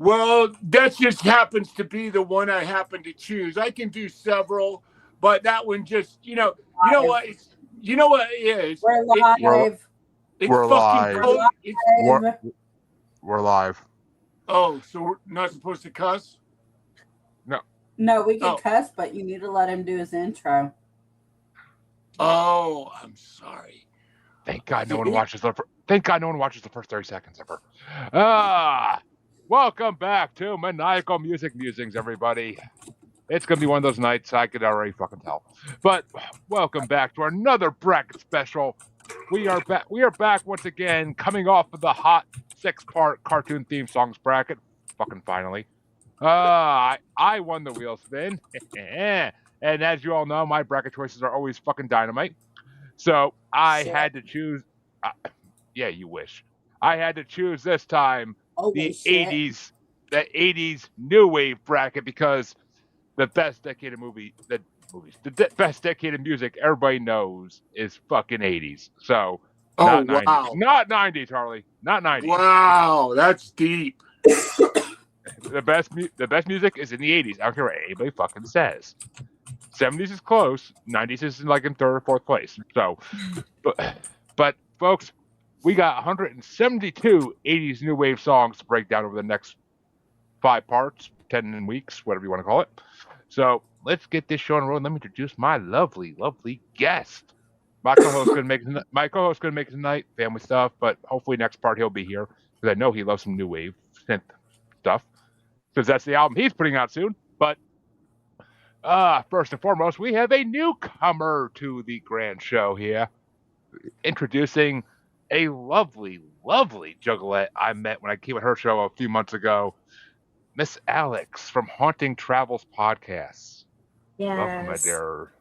Well, that just happens to be the one I happen to choose. I can do several, but that one just, you know Live. what? You know what it is? We're We're live. It's we're fucking We're live. cold. We're live. we're live. Oh, so we're not supposed to cuss? No. No, we can Oh, cuss, but you need to let him do his intro. oh, I'm sorry. Thank God no one watches the. Thank God no one watches the first 30 seconds ever. Ah, welcome back to Maniacal Music Musings, everybody. It's gonna be one of those nights I could already fucking tell. But welcome back to another bracket special. We are back. We are back once again, coming off of the hot 6-part cartoon theme songs bracket. Fucking finally. I won the wheel spin, and as you all know, my bracket choices are always fucking dynamite. So I Shit. had to choose. Uh, yeah, you wish. I had to choose this time Holy the shit. '80s new wave bracket because the best decade of best decade of music everybody knows is fucking '80s. So Oh, not '90s, wow. not '90s, Harley, not '90s. Wow, that's deep. The best music is in the '80s. I don't care what anybody fucking says. '70s is close. '90s is like in third or fourth place. So, but folks, we got 172 '80s new wave songs to break down over the next 5 parts, 10 weeks, whatever you want to call it. So let's get this show on the road. Let me introduce my lovely, lovely guest. My co-host gonna make it tonight, family stuff, but hopefully next part he'll be here because I know he loves some new wave synth stuff because that's the album he's putting out soon. But first and foremost, we have a newcomer to the grand show here, introducing a lovely, lovely juggalette I met when I came at her show a few months ago, Miss Alyx from Haunting Travels Podcasts. Welcome, my Yes, dear.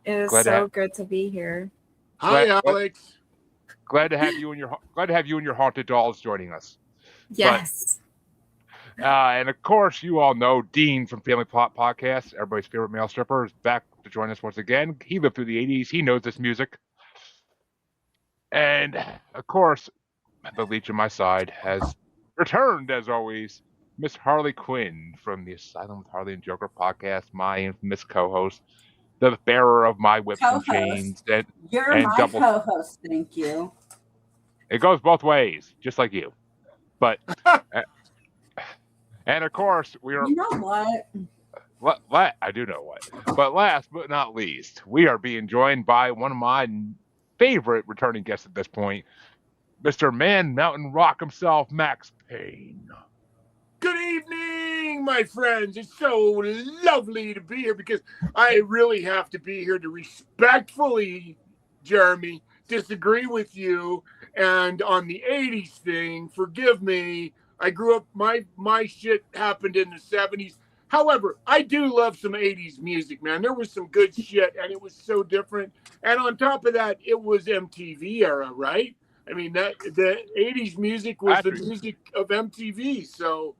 it is Glad to so have, good to be here. Hi, glad, Alex. glad to have you and your haunted dolls joining us. Yes. And of course, you all know Dean from Family Plot Podcast, everybody's favorite male stripper, is back to join us once again. He lived through the '80s. He knows this music. And of course, the leech on my side has returned as always, Miss Harley Quinn from the Asylum with Harley and Joker podcast, my infamous co-host, the bearer of my whips and chains, Co-host. You're and my double. co-host. Thank you. It goes both ways, just like you. But and of course we are. You know what? I do know what. But last but not least, we are being joined by one of my favorite returning guests at this point, Mr. Man Mountain Rock himself, Max Payne. Good evening, my friends. It's so lovely to be here because I really have to be here to respectfully, Jeremy, disagree with you. And on the '80s thing, forgive me. I grew up. My shit happened in the '70s. However, I do love some '80s music, man. There was some good shit, and it was so different. And on top of that, it was MTV era, right? I mean, that the '80s music was the music of MTV. So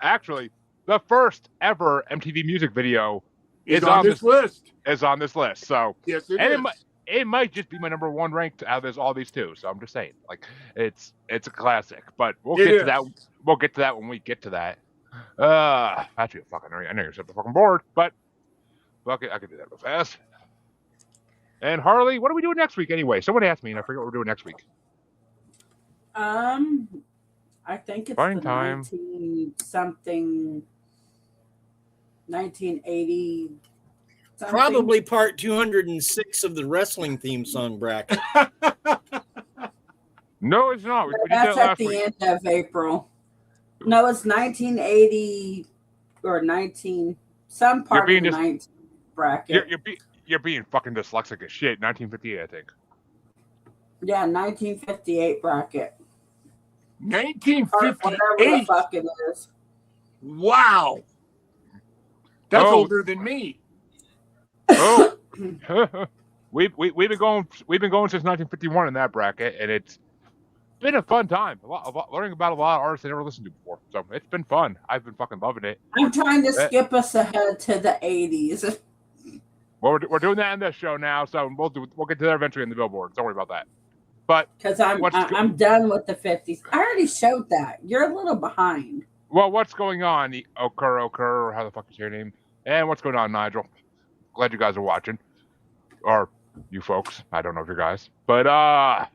actually, the first ever MTV music video is on this list. Is on this list. So yes, it it might just be my number one ranked out of all these two. So I'm just saying, like it's a classic. But we'll get to that. We'll get to that when we get to that. Actually, I know you're so fucking bored, but fuck it, I can do that real fast. And Harley, what are we doing next week anyway? Someone asked me, and I forget what we're doing next week. I think it's Fine the time. 1980. Something. Probably part 206 of the wrestling theme song bracket. No, it's not. We did That's that at last the week. end of April. No, it's 1980 or 19. Some part of the 19 bracket. You're being fucking dyslexic as shit. 1958, I think. Yeah, 1958 bracket. 1958. Whatever the fuck it is. Wow. That's older than me. Oh. we've been going since 1951 in that bracket, and it's been a fun time. Learning about a lot of artists I never listened to before. So it's been fun. I've been fucking loving it. I'm trying to skip us ahead to the 80s. Well, we're doing that in this show now, so we'll get to that eventually in the billboard. Don't worry about that. But because I'm done with the 50s. I already showed that. You're a little behind. Well, what's going on, Okur, or how the fuck is your name? And what's going on, Nigel? Glad you guys are watching. Or you folks. I don't know if you guys. But, all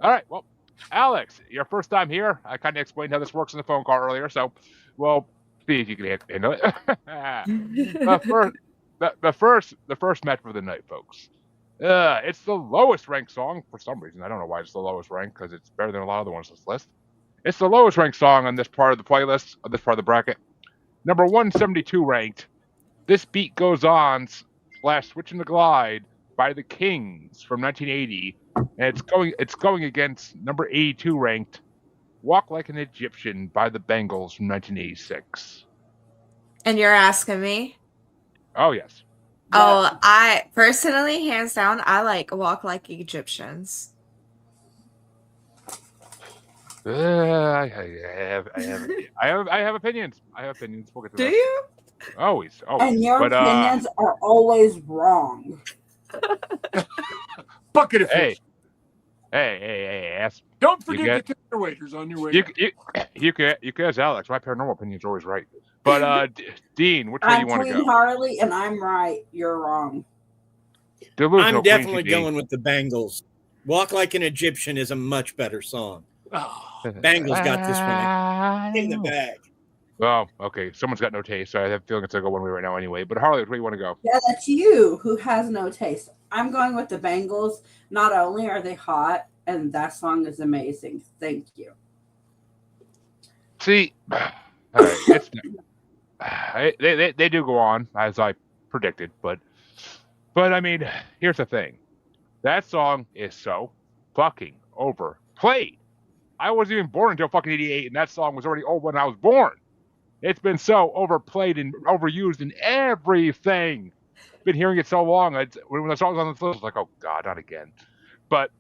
right. Well, Alyx, your first time here. I kind of explained how this works in the phone call earlier, so we'll see if you can handle it. the first match for the night, folks. It's the lowest ranked song for some reason. I don't know why it's the lowest ranked, because it's better than a lot of the ones on this list. It's the lowest ranked song on this part of the playlist, on this part of the bracket. Number 172 ranked. This Beat Goes On / Switching the Glide by the Kings from 1980, and it's going against number 82 ranked Walk Like an Egyptian by the Bangles from 1986. And you're asking me? Oh yes. Oh, I personally, hands down, I like Walk Like Egyptians. I have opinions. We'll get to Do that. you? Always. And your opinions are always wrong. Bucket of fish. Hey, ass. Don't forget to tip your waiters on your way. You can ask Alyx. My paranormal opinion's always right. But Dean, which way do you want to go? I'm Harley, and I'm right. You're wrong. Delusional I'm definitely Queen, going with the Bangles. Walk Like an Egyptian is a much better song. Oh, Bangles got this one in the bag. Oh, okay. Someone's got no taste, so I have a feeling it's going to go one way right now anyway. But Harley, which way do you want to go? Yeah, that's you who has no taste. I'm going with the Bangles. Not only are they hot, and that song is amazing. Thank you. See, all right, they do go on, as I predicted. But I mean, here's the thing. That song is so fucking overplayed. I wasn't even born until fucking 88, and that song was already old when I was born. It's been so overplayed and overused in everything. Been hearing it so long. When the song was on the list, I was like, oh God, not again. But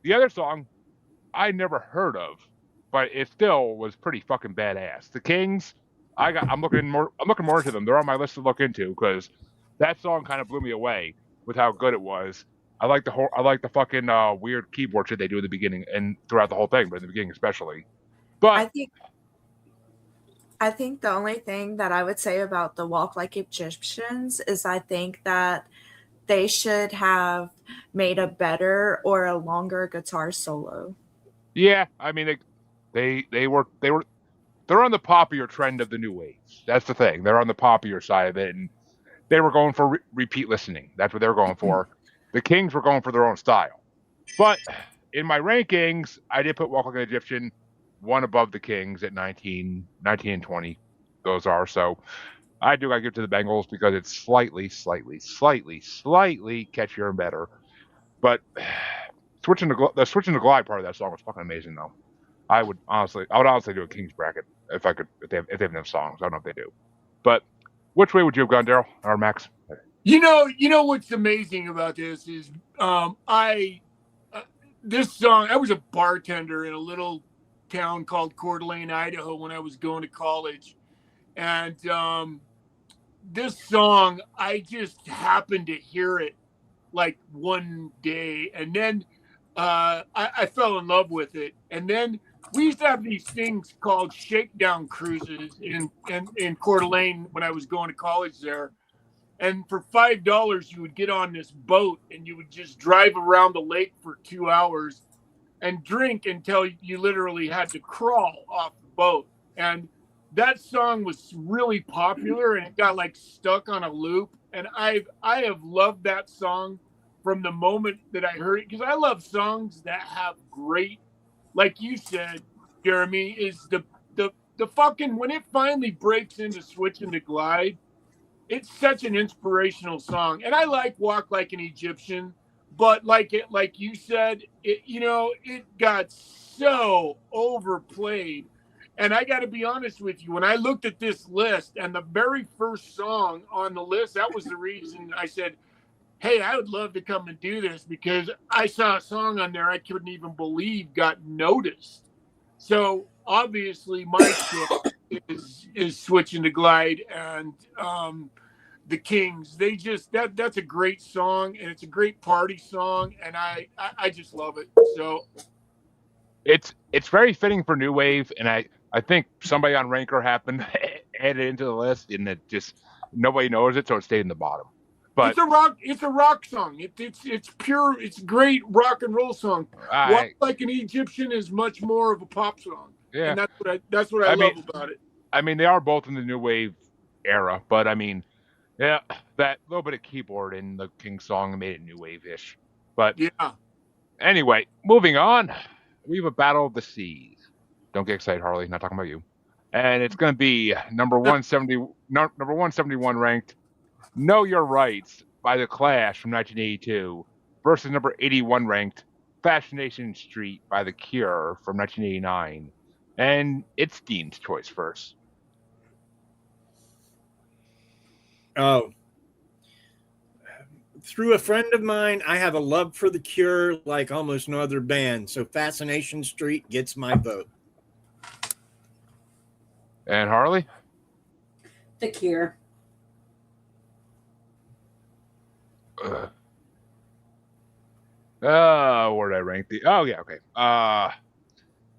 the other song I never heard of, but it still was pretty fucking badass. The Kings, I'm looking more into them. They're on my list to look into because that song kind of blew me away with how good it was. I like the fucking weird keyboard shit they do at the beginning and throughout the whole thing, but in the beginning especially. But I think the only thing that I would say about the Walk Like Egyptians is I think that they should have made a better or a longer guitar solo. Yeah, I mean they're on the popular trend of the new wave. That's the thing. They're on the popular side of it, and they were going for repeat listening. That's what they're going for. The Kings were going for their own style. But in my rankings, I did put Walk Like an Egyptian one above the Kings at 19 and 20. Those are. So I do got to give it to the Bengals because it's slightly catchier and better. But switching the glide part of that song was fucking amazing, though. I would honestly do a Kings bracket if I could, if they have enough songs. I don't know if they do. But which way would you have gone, Daryl or Max? You know what's amazing about this is this song. I was a bartender in a little town called Coeur d'Alene, Idaho, when I was going to college, and this song I just happened to hear it like one day, and then I fell in love with it, and then we used to have these things called shakedown cruises in Coeur d'Alene when I was going to college there. And for $5, you would get on this boat and you would just drive around the lake for 2 hours and drink until you literally had to crawl off the boat. And that song was really popular and it got like stuck on a loop. And I have loved that song from the moment that I heard it, because I love songs that have great, like you said, Jeremy, is the fucking, when it finally breaks into Switching to Glide, it's such an inspirational song. And I like Walk Like an Egyptian, but like you said, it got so overplayed. And I got to be honest with you, when I looked at this list and the very first song on the list, that was the reason I said, hey, I would love to come and do this, because I saw a song on there I couldn't even believe got noticed. So obviously my pick is Switching to Glide, and the Kings. They just that's a great song, and it's a great party song, and I just love it. So it's very fitting for new wave, and I think somebody on Ranker happened to add it into the list, and it just nobody knows it, so it stayed in the bottom. But it's a rock song. It's pure. It's a great rock and roll song. Walk Like an Egyptian is much more of a pop song. Yeah, and that's what I love about it. I mean, they are both in the new wave era, but I mean, yeah, that little bit of keyboard in the King song made it new wave-ish. But yeah. Anyway, moving on, we have a Battle of the Seas. Don't get excited, Harley. Not talking about you. And it's going to be number 171 ranked Know Your Rights by The Clash from 1982 versus number 81 ranked Fascination Street by The Cure from 1989. And it's Dean's choice first. Oh. Through a friend of mine, I have a love for The Cure like almost no other band. So Fascination Street gets my vote. And Harley? The Cure. Where did I rank the? Oh yeah, okay.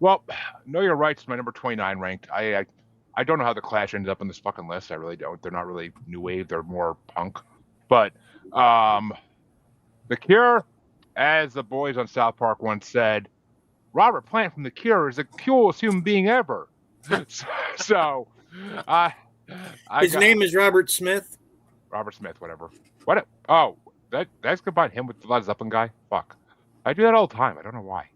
Well, Know Your Rights is my number 29 ranked. I don't know how The Clash ended up on this fucking list. I really don't. They're not really new wave. They're more punk. But The Cure, as the boys on South Park once said, Robert Plant from The Cure is the coolest human being ever. So, his name is Robert Smith. Robert Smith, whatever. What? Oh, that's combined him with the Led Zeppelin guy. Fuck, I do that all the time. I don't know why,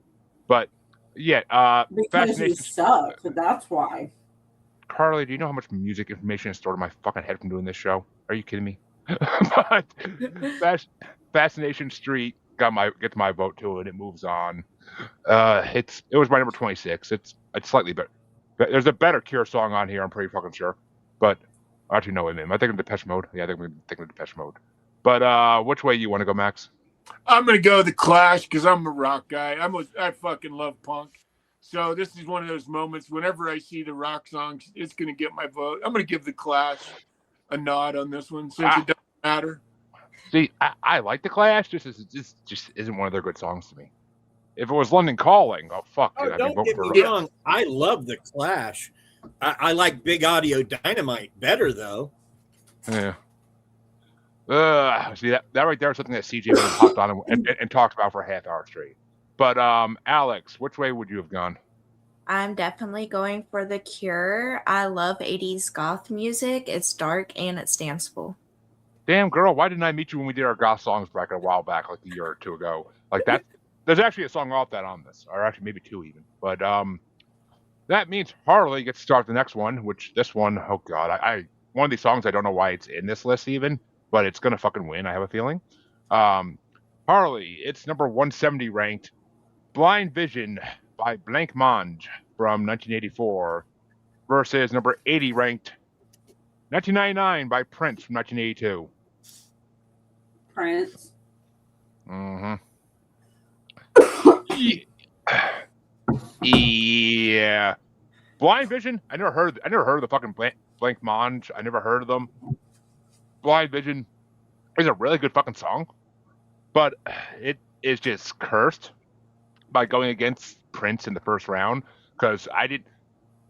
but yeah. Because you suck. That's why. Carly, do you know how much music information is stored in my fucking head from doing this show? Are you kidding me? But Fascination Street gets my vote too, and it moves on. It was my number 26. It's slightly better. There's a better Cure song on here, I'm pretty fucking sure. But actually, no, wait a minute. Am I thinking Depeche Mode? Yeah, I think I'm thinking of Depeche Mode. But which way you want to go, Max? I'm gonna go The Clash because I'm a rock guy. I fucking love punk. So this is one of those moments. Whenever I see the rock songs, it's gonna get my vote. I'm gonna give The Clash a nod on this one since it doesn't matter. See, I like The Clash. This just isn't one of their good songs to me. If it was London Calling, oh fuck, dude, don't get me wrong. I love The Clash. I like Big Audio Dynamite better though. Yeah. See that right there is something that CJ would have hopped on and talked about for a half hour straight. But Alyx, which way would you have gone? I'm definitely going for The Cure. I love 80s goth music. It's dark and it's danceable. Damn girl, why didn't I meet you when we did our goth songs bracket a while back, like a year or two ago? Like that. There's actually a song off that on this, or actually maybe two even. But that means Harley gets to start the next one, which this one, oh god, I one of these songs I don't know why it's in this list even, but it's gonna fucking win. I have a feeling. Harley, it's number 170 ranked, Blind Vision by Blank Mange from 1984 versus number 80 ranked, 1999 by Prince from 1982. Prince. Mm-hmm. Yeah. Blind Vision. I never heard of the fucking Blank Mange. I never heard of them. Blind Vision is a really good fucking song, but it is just cursed by going against Prince in the first round because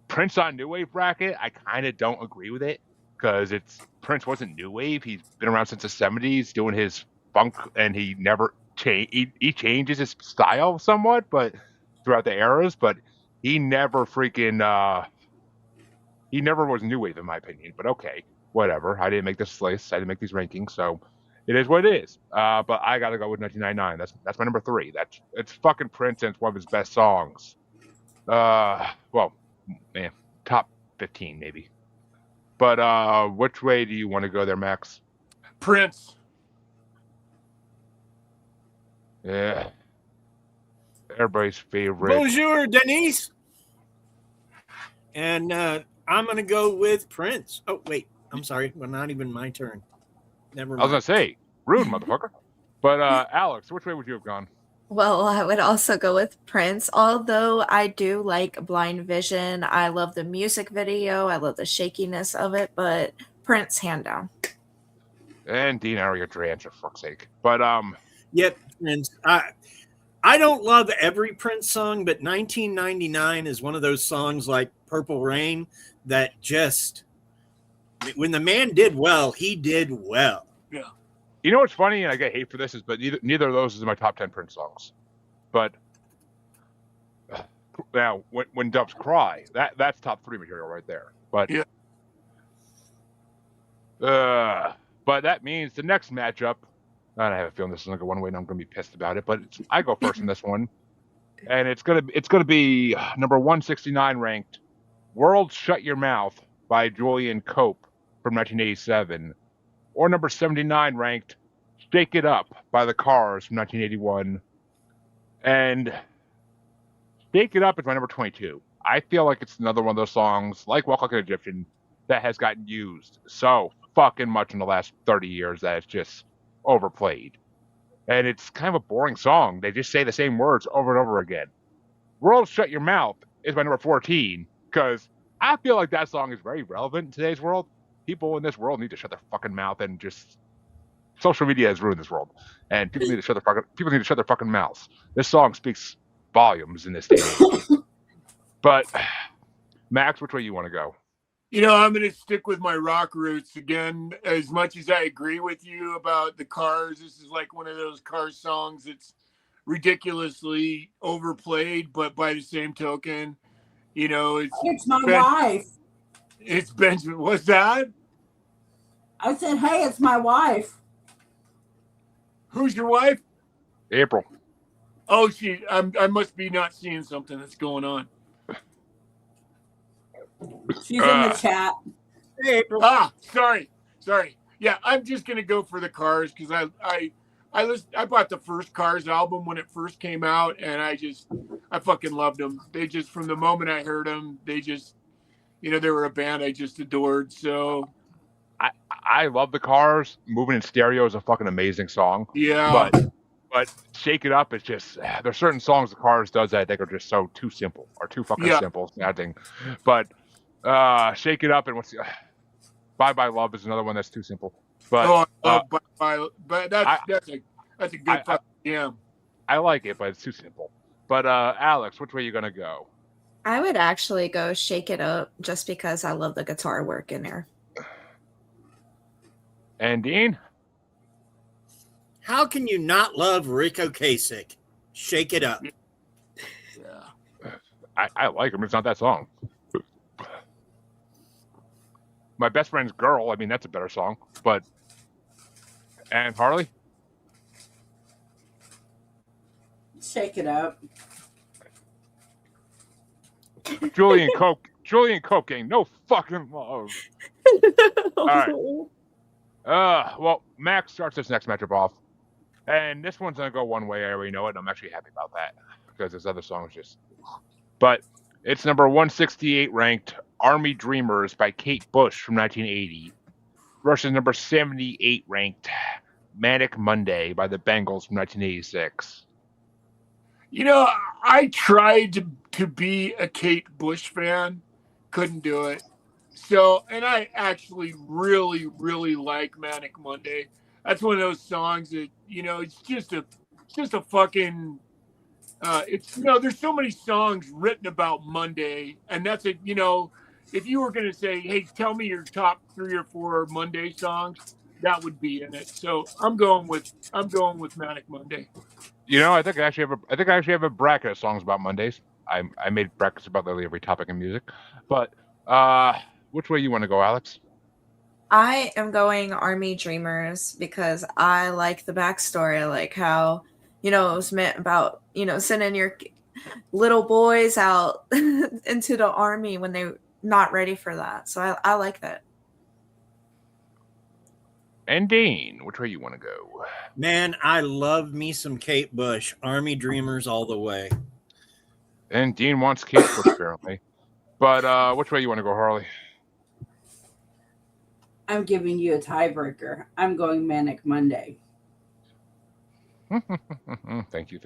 Prince on New Wave bracket. I kind of don't agree with it because Prince wasn't New Wave. He's been around since the 70s doing his funk, and he never he changes his style somewhat, but throughout the eras, but he never he never was New Wave in my opinion. But okay, whatever. I didn't make this list. I didn't make these rankings, so it is what it is. But I gotta go with 1999. That's my number 3. It's fucking Prince, and it's one of his best songs. Well, man, top 15 maybe. But which way do you want to go there, Max? Prince. Yeah. Everybody's favorite. Bonjour, Denise. And I'm going to go with Prince. Oh, wait. I'm sorry. Well, not even my turn. Never mind. I was going to say, rude, motherfucker. But Alyx, which way would you have gone? Well, I would also go with Prince, although I do like Blind Vision. I love the music video. I love the shakiness of it, but Prince, hand down. And Dean Aria Dranch, for fuck's sake. But Yep, Prince. I don't love every Prince song, but 1999 is one of those songs like Purple Rain that just, when the man did well, he did well. Yeah. You know what's funny, and I get hate for this, is but neither of those is in my top 10 Prince songs. But now, when Doves Cry, that's top 3 material right there. But yeah. But that means the next matchup, and I have a feeling this is going to go one way, and I'm going to be pissed about it. But I go first in this one, and it's gonna be number 169 ranked, "World Shut Your Mouth" by Julian Cope from 1987, or number 79 ranked, "Shake It Up" by the Cars from 1981, and "Shake It Up" is my number 22. I feel like it's another one of those songs, like "Walk Like an Egyptian," that has gotten used so fucking much in the last 30 years that it's just overplayed. And it's kind of a boring song. They just say the same words over and over again. "World Shut Your Mouth" is my number 14, because I feel like that song is very relevant in today's world. People in this world need to shut their fucking mouth, and just social media has ruined this world. And people need to shut their fucking mouths. This song speaks volumes in this day and age. But Max, which way you want to go? I'm going to stick with my rock roots again. As much as I agree with you about the Cars, this is like one of those Cars songs that's ridiculously overplayed, but by the same token, it's my wife. It's Benjamin. What's that? I said, hey, it's my wife. Who's your wife? April. Oh, I must be not seeing something that's going on. She's in the chat. Hey, April. Sorry. Yeah, I'm just gonna go for the Cars because I bought the first Cars album when it first came out, and I fucking loved them. They just, from the moment I heard them, they just, they were a band I just adored. So I love the Cars. "Moving in Stereo" is a fucking amazing song. Yeah. But "Shake It Up" is just, there's certain songs the Cars does that I think are just so too simple, or too fucking simple. It's nothing. But "Shake It Up" and "Bye Bye Love" is another one that's too simple. But but that's a good fucking jam. I like it, but it's too simple. But Alyx, which way are you gonna go? I would actually go "Shake It Up" just because I love the guitar work in there. And Dean? How can you not love Rick Ocasek? "Shake It Up." Yeah. I like him. It's not that song. "My Best Friend's Girl," I mean, that's a better song. And Harley? "Shake It Up." Julian Cope ain't no fucking love. All right. Well, Max starts this next matchup off, and this one's gonna go one way. I already know it, and I'm actually happy about that, because this other song is just. But it's number 168 ranked, "Army Dreamers" by Kate Bush from 1980, versus number 78 ranked, "Manic Monday" by the Bengals from 1986. I tried to be a Kate Bush fan, couldn't do it. So, and I actually really, really like "Manic Monday." That's one of those songs that, it's just a fucking, there's so many songs written about Monday, and that's if you were going to say, hey, tell me your top 3 or 4 Monday songs, that would be in it. So I'm going with "Manic Monday." I think I actually have a bracket of songs about Mondays. I made brackets about literally every topic in music. But which way you want to go, Alyx? I am going "Army Dreamers" because I like the backstory, like how, it was meant about, sending your little boys out into the army when they're not ready for that. So I like that. And Dean, which way you want to go? Man, I love me some Kate Bush. "Army Dreamers" all the way. And Dean wants Kate Bush, apparently. But which way you want to go, Harley? I'm giving you a tiebreaker. I'm going "Manic Monday." Thank you.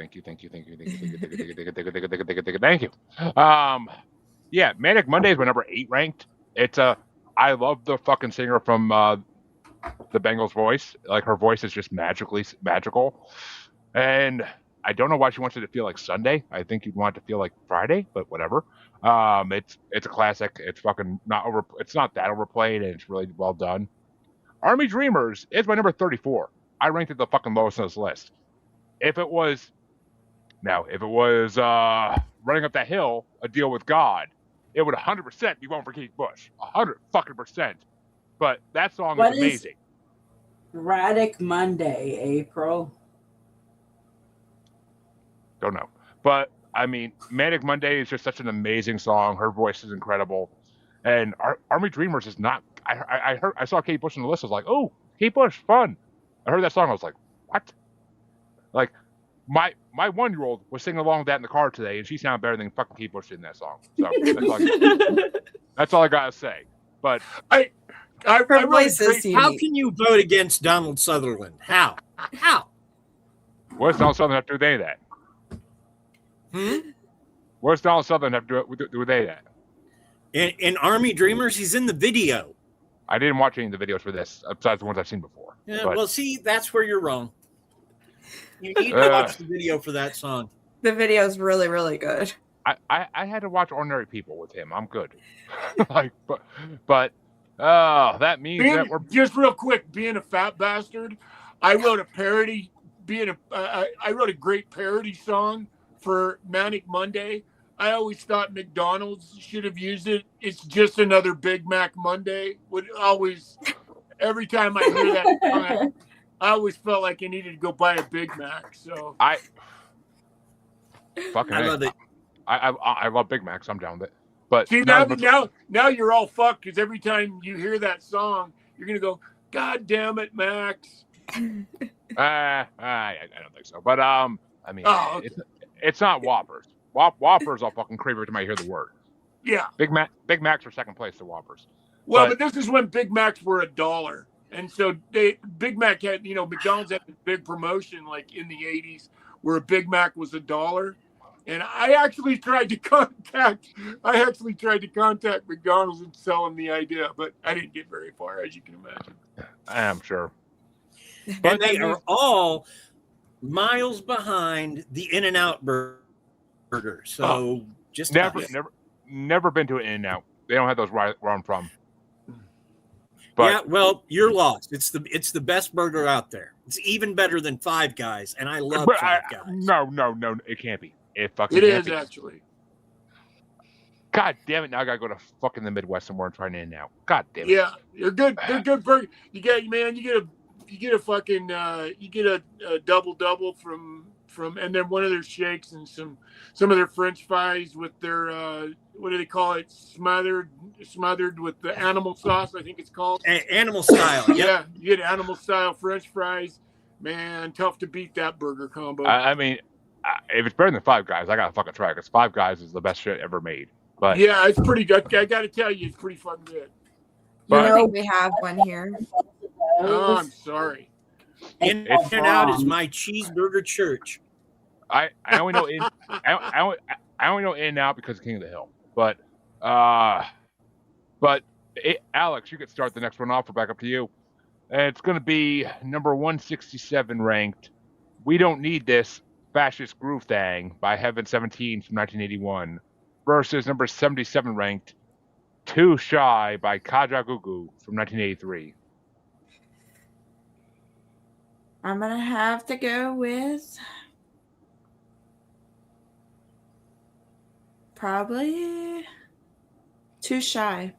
Yeah, "Manic Monday" is my number 8 ranked. I love the fucking singer from the Bengals voice. Like, her voice is just magical. And I don't know why she wants it to feel like Sunday. I think you'd want it to feel like Friday, but whatever. It's a classic. It's fucking not over. It's not that overplayed, and it's really well done. Army Dreamers is my number 34. I ranked it the fucking lowest on this list. If it was Running Up That Hill, A Deal with God, it would 100% be going for Kate Bush. 100%. But that song is amazing. Radic Monday, April. Don't know. But I mean, Manic Monday is just such an amazing song. Her voice is incredible. And Army Dreamers is not. I saw Kate Bush on the list. I was like, oh, Kate Bush, fun. I heard that song. I was like, what? Like, my 1-year-old was singing along with that in the car today, and she sounded better than fucking Kate Bush did in that song. So that's all I gotta say. But her voice is unique. How can you vote against Donald Sutherland? How? What does Donald Sutherland have to do with any of that? What does Donald Sutherland have to do with any of that? In Army Dreamers, he's in the video. I didn't watch any of the videos for this, besides the ones I've seen before. Yeah, well, see, that's where you're wrong. You need to watch the video for that song. The video is really, really good. I had to watch Ordinary People with him. I'm good. That means that we're just real quick. Being a fat bastard, I wrote a parody. I wrote a great parody song for Manic Monday. I always thought McDonald's should have used it. It's just another Big Mac Monday. Every time I hear that song, I always felt like I needed to go buy a Big Mac. So I love it. I love Big Macs. I'm down with it. But see, now you're all fucked because every time you hear that song, you're gonna go, God damn it, Max. I don't think so. But I mean, it's not Whoppers. Whoppers, I'll fucking crave every time I hear the word. Yeah. Big Macs are second place to Whoppers. Well, but this is when Big Macs were $1. And so Big Mac had, McDonald's had a big promotion like in the 80s where a Big Mac was $1. And I actually tried to contact McDonald's and sell them the idea, but I didn't get very far, as you can imagine. I'm sure. And they are all miles behind the In-N-Out burger. So just never been to an In-N-Out. They don't have those where I'm from. But, yeah, well, you're lost. It's the best burger out there. It's even better than Five Guys, and I love Five Guys. No, it can't be. It is actually. God damn it! Now I gotta go to fucking the Midwest somewhere and try an In-N-Out. God damn it. Yeah, they're good. They're good burger. You get a double from, and then one of their shakes and some of their French fries with their what do they call it? Smothered with the animal sauce. I think it's called animal style. Yeah, you get animal style French fries. Man, tough to beat that burger combo. I mean, if it's better than Five Guys, I gotta fucking try it because Five Guys is the best shit ever made. But yeah, it's pretty good. I gotta tell you, it's pretty fucking good. But I think we have one here. Oh, I'm sorry. In-N-Out is my cheeseburger church. I only know I only know In-N-Out because of King of the Hill. But Alyx, you could start the next one off. We're back up to you. And it's going to be number 167 ranked. We Don't Need This Fascist Groove Thang by Heaven 17 from 1981 versus number 77 ranked Too Shy by Kajagoogoo from 1983. I'm going to have to go with probably Too Shy.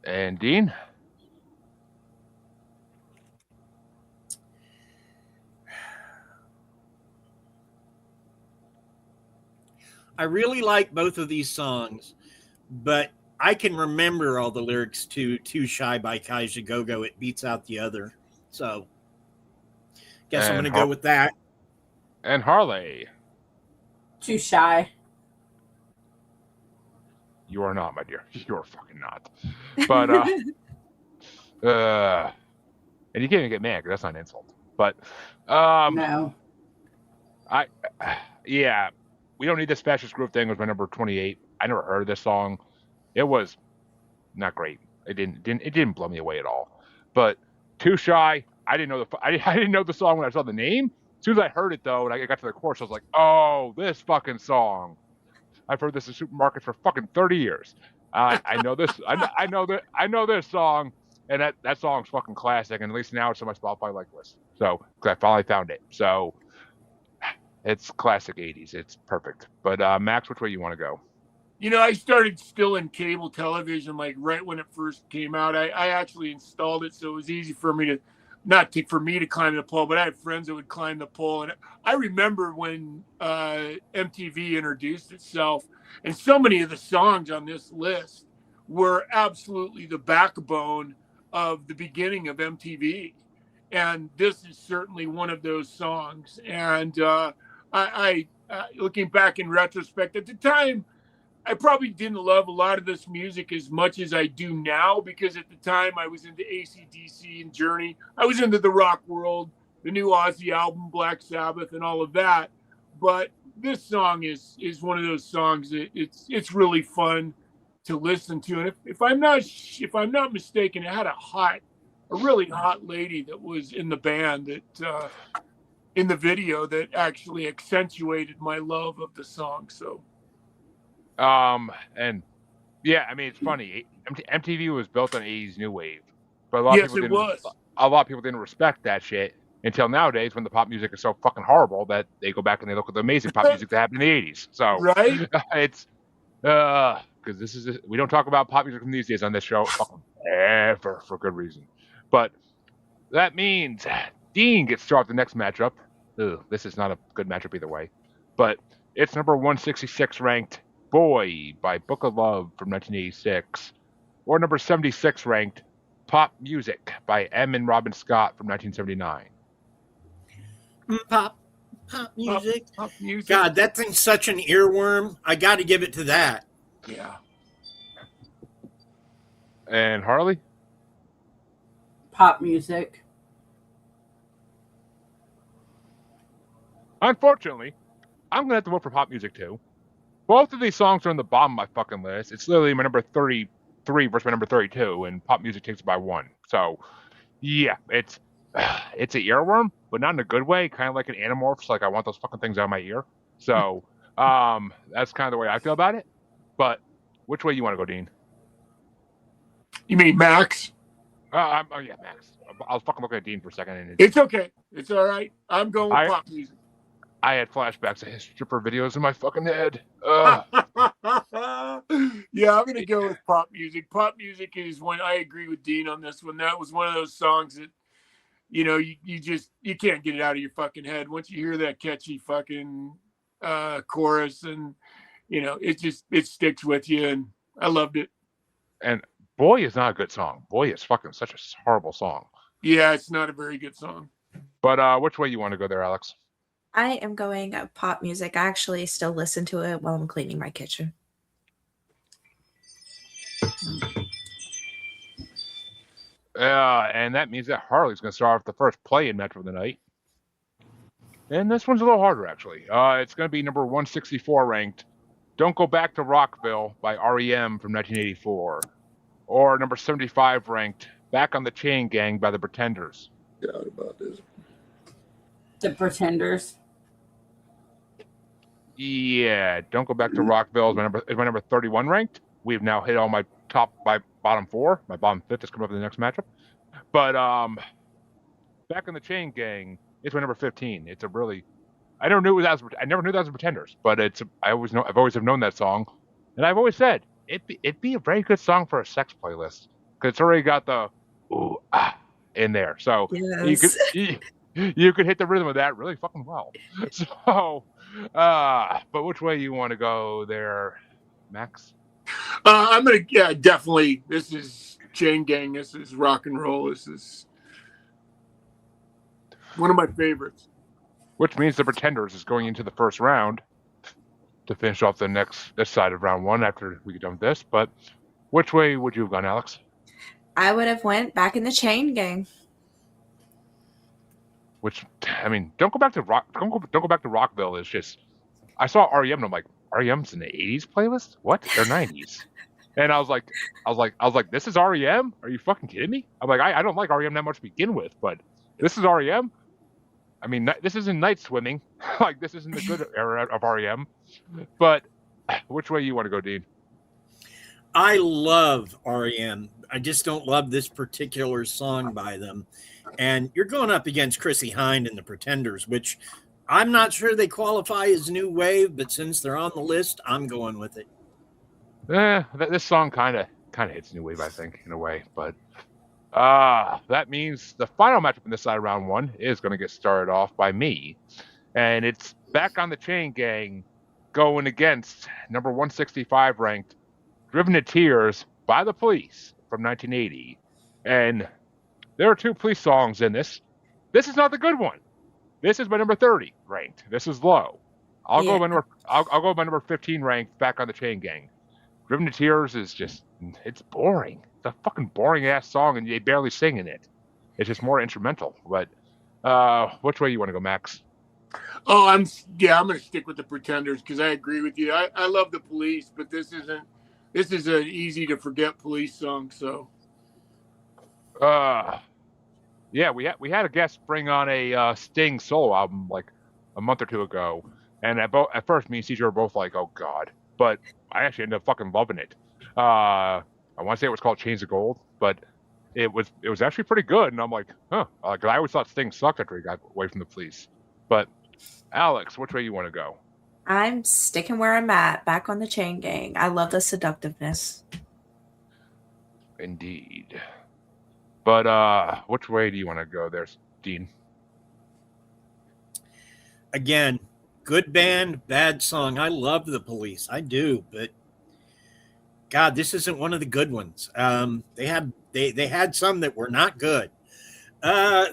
And Dean? I really like both of these songs, but I can remember all the lyrics to Too Shy by Kajagoogoo. It beats out the other. So guess I'm going to go with that. And Harley? Too Shy. You are not, my dear. You're fucking not. But, and you can't even get mad because that's not an insult. But, no. Yeah, We Don't Need This Fascist Groove Thing was my number 28. I never heard of this song. It was not great. It didn't blow me away at all. But Too Shy, I didn't know the song when I saw the name. soon as I heard it though, and I got to the chorus, I was like, "Oh, this fucking song! I've heard this in supermarkets for fucking 30 years. I know this. I know that. I know this song, and that song's fucking classic. And at least now it's on my Spotify like list. So I finally found it. So it's classic 80s. It's perfect. But Max, which way you want to go? You know, I started still in cable television, like right when it first came out. I actually installed it, so it was easy for me to, for me to climb the pole, but I had friends that would climb the pole. And I remember when MTV introduced itself, and so many of the songs on this list were absolutely the backbone of the beginning of MTV. And this is certainly one of those songs. And I looking back in retrospect, at the time, I probably didn't love a lot of this music as much as I do now, because at the time I was into AC/DC and Journey. I was into the rock world, the new Ozzy album, Black Sabbath, and all of that. But this song is one of those songs that it's really fun to listen to. And if I'm not mistaken, it had a really hot lady that was in the band that in the video that actually accentuated my love of the song. So. And yeah, I mean, it's funny. MTV was built on 80s new wave, but a lot of people didn't respect that shit until nowadays, when the pop music is so fucking horrible that they go back and they look at the amazing pop music that happened in the 80s. So right, it's because we don't talk about pop music from these days on this show fucking ever, for good reason. But that means Dean gets to start the next matchup. This is not a good matchup either way, but it's number 166 ranked Boy by Book of Love from 1986, or number 76 ranked Pop Music by M and Robin Scott from 1979. Pop music. Pop music. God, that thing's such an earworm. I got to give it to that. Yeah. And Harley? Pop music. Unfortunately, I'm going to have to vote for Pop Music too. Both of these songs are on the bottom of my fucking list. It's literally my number 33 versus my number 32, and Pop Music takes it by one. So, yeah, it's an earworm, but not in a good way. Kind of like an Animorphs. Like, I want those fucking things out of my ear. So, that's kind of the way I feel about it. But which way you want to go, Dean? You mean Max? Yeah, Max. I was fucking looking at Dean for a second. And it's okay. It's all right. I'm going with pop music. I had flashbacks of his stripper videos in my fucking head. Yeah, I'm going to go with pop music. Pop music is one. I agree with Dean on this one. That was one of those songs that, you know, you can't get it out of your fucking head. Once you hear that catchy fucking chorus, and, you know, it sticks with you, and I loved it. And Boy is not a good song. Boy is fucking such a horrible song. Yeah, it's not a very good song. But which way you want to go there, Alyx? I am going pop music. I actually still listen to it while I'm cleaning my kitchen. And that means that Harley's going to start off the first play-in match of the night. And this one's a little harder, actually. It's going to be number 164 ranked Don't Go Back to Rockville by R.E.M. from 1984. Or number 75 ranked Back on the Chain Gang by the Pretenders. Doubt about this. The Pretenders. Yeah, Don't Go Back to Rockville is my number 31 ranked. We've now hit all my bottom four. My bottom fifth is coming up in the next matchup. But Back on the Chain Gang is my number 15. It's a really I never knew that was the Pretenders, but I've always known that song, and I've always said it'd be a very good song for a sex playlist, because it's already got the ooh ah in there. So yes. you could hit the rhythm of that really fucking well. So but which way you want to go there, Max? I'm gonna definitely. This is Chain Gang. This is rock and roll. This is one of my favorites. Which means the Pretenders is going into the first round to finish off this side of round one after we get done with this. But which way would you have gone, Alyx? I would have went Back in the Chain Gang. Which, I mean, don't go back to Rockville. Is just, I saw R.E.M. and I'm like, R.E.M.'s in the 80s playlist? What? They're 90s. And I was like, this is R.E.M.? Are you fucking kidding me? I'm like, I don't like R.E.M. that much to begin with, but this is R.E.M.? I mean, this isn't night swimming. Like, this isn't the good era of R.E.M. But which way you want to go, Dean? I love R.E.M. I just don't love this particular song by them. And you're going up against Chrissie Hynde and the Pretenders, which I'm not sure they qualify as new wave, but since they're on the list, I'm going with it. This song kind of hits new wave, I think, in a way. But that means the final matchup in this side of round one is going to get started off by me. And it's Back on the Chain Gang going against number 165 ranked Driven to Tears by the Police from 1980. And there are two Police songs in this. This is not the good one. This is my number 30 ranked. This is low. I'll go with my number 15 ranked Back on the Chain Gang. Driven to Tears is just, it's boring. It's a fucking boring ass song and they barely sing in it. It's just more instrumental. But which way you want to go, Max? Oh, I'm going to stick with the Pretenders because I agree with you. I love the Police, but this is an easy to forget Police song. So, yeah, we had a guest bring on a Sting solo album like a month or two ago, and at first me and CJ were both like, "Oh God," but I actually ended up fucking loving it. I want to say it was called Chains of Gold, but it was actually pretty good, and I'm like, huh, because I always thought Sting sucked after he got away from the Police. But Alyx, which way you want to go? I'm sticking where I'm at, Back on the Chain Gang. I love the seductiveness. Indeed. But which way do you want to go there, Dean? Again, good band, bad song. I love the Police. I do, but God, this isn't one of the good ones. They had some that were not good.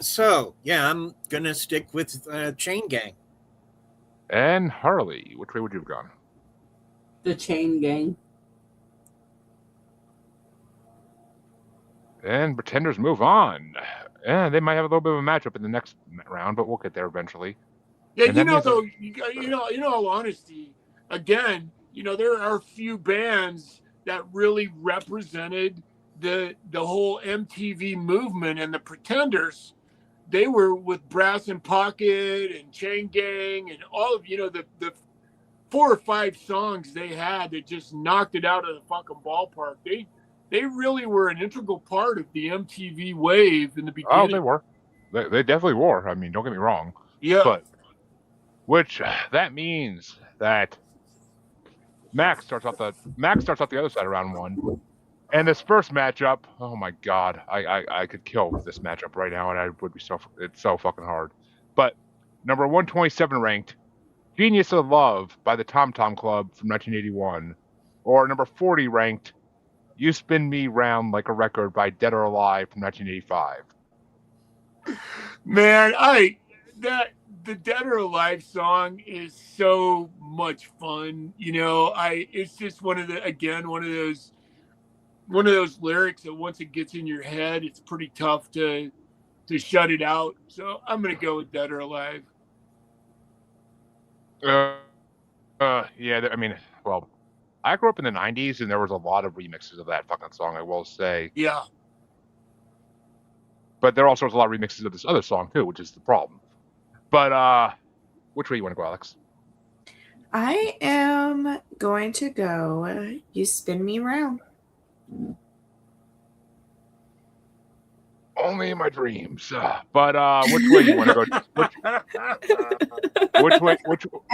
So yeah, I'm gonna stick with Chain Gang. And Harley, which way would you have gone? The Chain Gang. And Pretenders move on. And they might have a little bit of a matchup in the next round, but we'll get there eventually. Yeah, all honesty, again, there are a few bands that really represented the whole MTV movement, and the Pretenders, they were with Brass in Pocket and Chain Gang and all of the 4 or 5 songs they had that just knocked it out of the fucking ballpark. They really were an integral part of the MTV wave in the beginning. Oh, they were. They definitely were. I mean, don't get me wrong. Yeah. But that means that Max starts off the other side of round one. And this first matchup, oh my God, I could kill this matchup right now, and it's so fucking hard. But number 127 ranked, Genius of Love by the Tom Tom Club from 1981, or number 40 ranked, You Spin Me Round Like a Record by Dead or Alive from 1985. Man, the Dead or Alive song is so much fun. It's just one of those lyrics that once it gets in your head, it's pretty tough to shut it out. So I'm gonna go with Dead or Alive. Yeah, I mean, well, I grew up in the 90s, and there was a lot of remixes of that fucking song, I will say. Yeah. But there also was a lot of remixes of this other song, too, which is the problem. But which way you want to go, Alyx? I am going to go You Spin Me Round. Only in my dreams. But which way you want to go? Which way you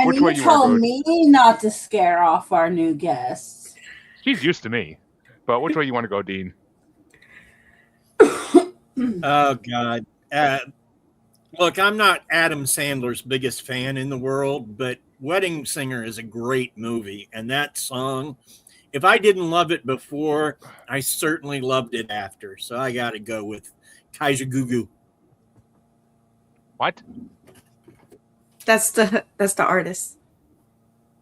want to go? Told me not to scare off our new guests. She's used to me. But which way you want to go, Dean? Oh God. Look, I'm not Adam Sandler's biggest fan in the world, but Wedding Singer is a great movie, and that song, if I didn't love it before, I certainly loved it after. So I got to go with Kaija Gugu. What? That's the artist.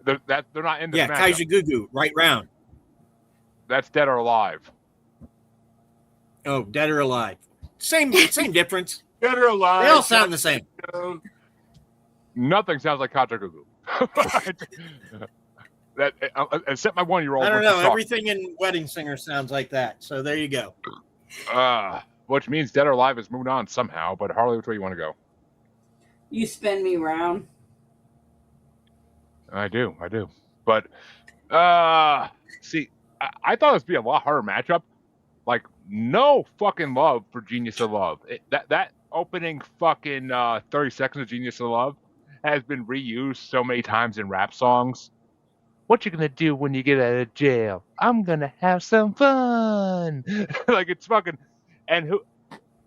They're not in this matchup. Kaija Gugu, Right Round. That's Dead or Alive. Oh, Dead or Alive. Same difference. Dead or Alive. They all sound the same. Nothing sounds like Kaija Gugu. That except my 1-year-old. I don't know. Everything in Wedding Singer sounds like that. So there you go. Which means Dead or Alive is moving on somehow. But Harley, which way you want to go? You spin me round. I do. But see, I thought this would be a lot harder matchup. Like, no fucking love for Genius of Love. That opening fucking 30 seconds of Genius of Love has been reused so many times in rap songs. What you gonna do when you get out of jail? I'm gonna have some fun. Like, it's fucking, and who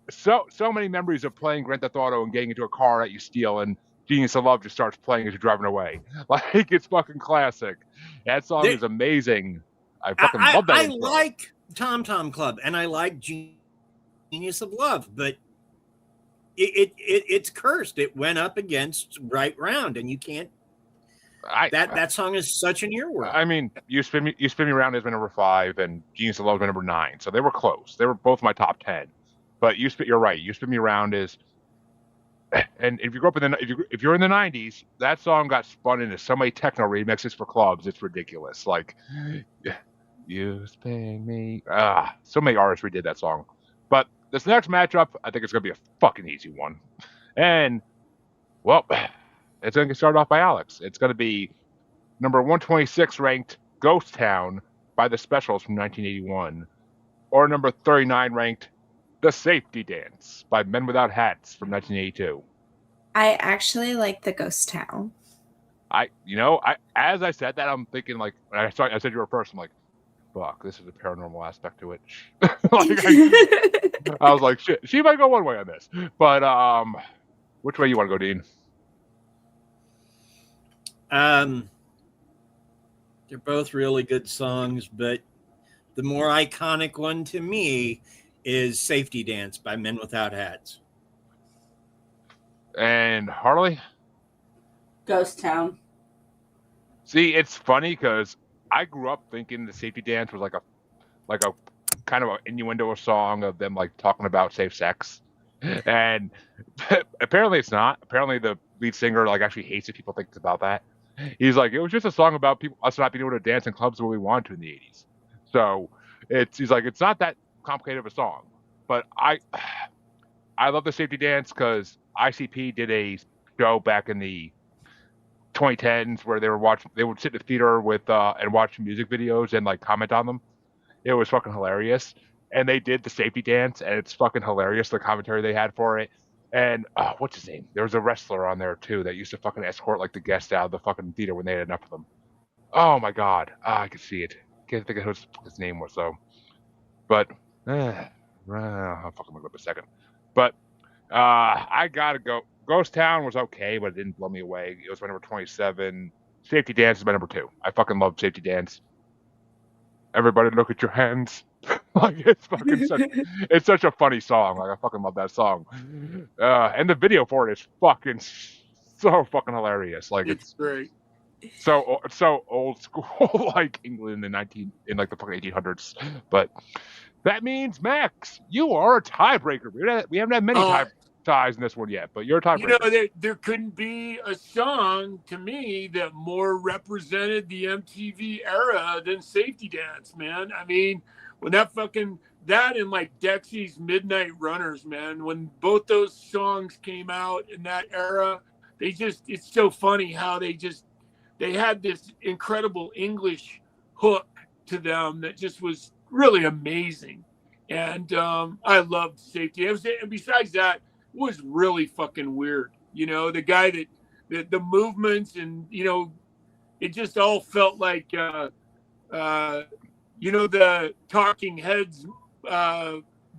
so many memories of playing Grand Theft Auto and getting into a car that you steal, and Genius of Love just starts playing as you're driving away. Like, it's fucking classic. That song is amazing. I fucking love that. I like Tom Tom Club and I like Genius of Love, but it's cursed. It went up against Right Round, and you can't. That song is such an earworm. I mean, you spin me around has been number 5, and Genius of Love has been number 9, so they were close. They were both my top 10. But you're right. You spin me around is, and if you grew up in if you're in the 90s, that song got spun into so many techno remixes for clubs. It's ridiculous. Like, you spin me. So many artists redid that song. But this next matchup, I think it's gonna be a fucking easy one. And well, it's gonna get started off by Alyx. It's gonna be number 126 ranked Ghost Town by the Specials from 1981, or number 39 ranked The Safety Dance by Men Without Hats from 1982. I actually like the Ghost Town. As I said that, I'm thinking, like, when I said you were first, I'm like, fuck, this is a paranormal aspect to it. I was like, shit, she might go one way on this. But which way you want to go, Dean? They're both really good songs, but the more iconic one to me is Safety Dance by Men Without Hats. And Harley? Ghost Town. See, it's funny because I grew up thinking the Safety Dance was like a kind of an innuendo song of them like talking about safe sex, and apparently it's not. Apparently the lead singer like actually hates it. People think it's about that. He's like, it was just a song about us not being able to dance in clubs the way we wanted to in the 80s. So he's like, it's not that complicated of a song. But I love the Safety Dance because ICP did a show back in the 2010s where they would sit in the theater with and watch music videos and like comment on them. It was fucking hilarious. And they did the Safety Dance, and it's fucking hilarious, the commentary they had for it. And what's his name? There was a wrestler on there too that used to fucking escort like the guests out of the fucking theater when they had enough of them. Oh my god, I could see it. Can't think of what his name was though. But I'll fucking look up a second. But I gotta go. Ghost Town was okay, but it didn't blow me away. It was my number 27. Safety Dance is my number 2. I fucking love Safety Dance. Everybody look at your hands. Like, it's fucking it's such a funny song. Like, I fucking love that song. And the video for it is fucking so fucking hilarious. Like, it's great. So old school, like England in like the fucking 1800s. But that means, Max, you are a tiebreaker. We haven't had many ties in this one yet, but you're a tiebreaker. There couldn't be a song to me that more represented the MTV era than Safety Dance, man. I mean, when that and like Dexy's Midnight Runners, man, when both those songs came out in that era, it's so funny how they had this incredible English hook to them that just was really amazing. And I loved Safety. And besides that, it was really fucking weird. The guy that the movements and, it just all felt like, the Talking Heads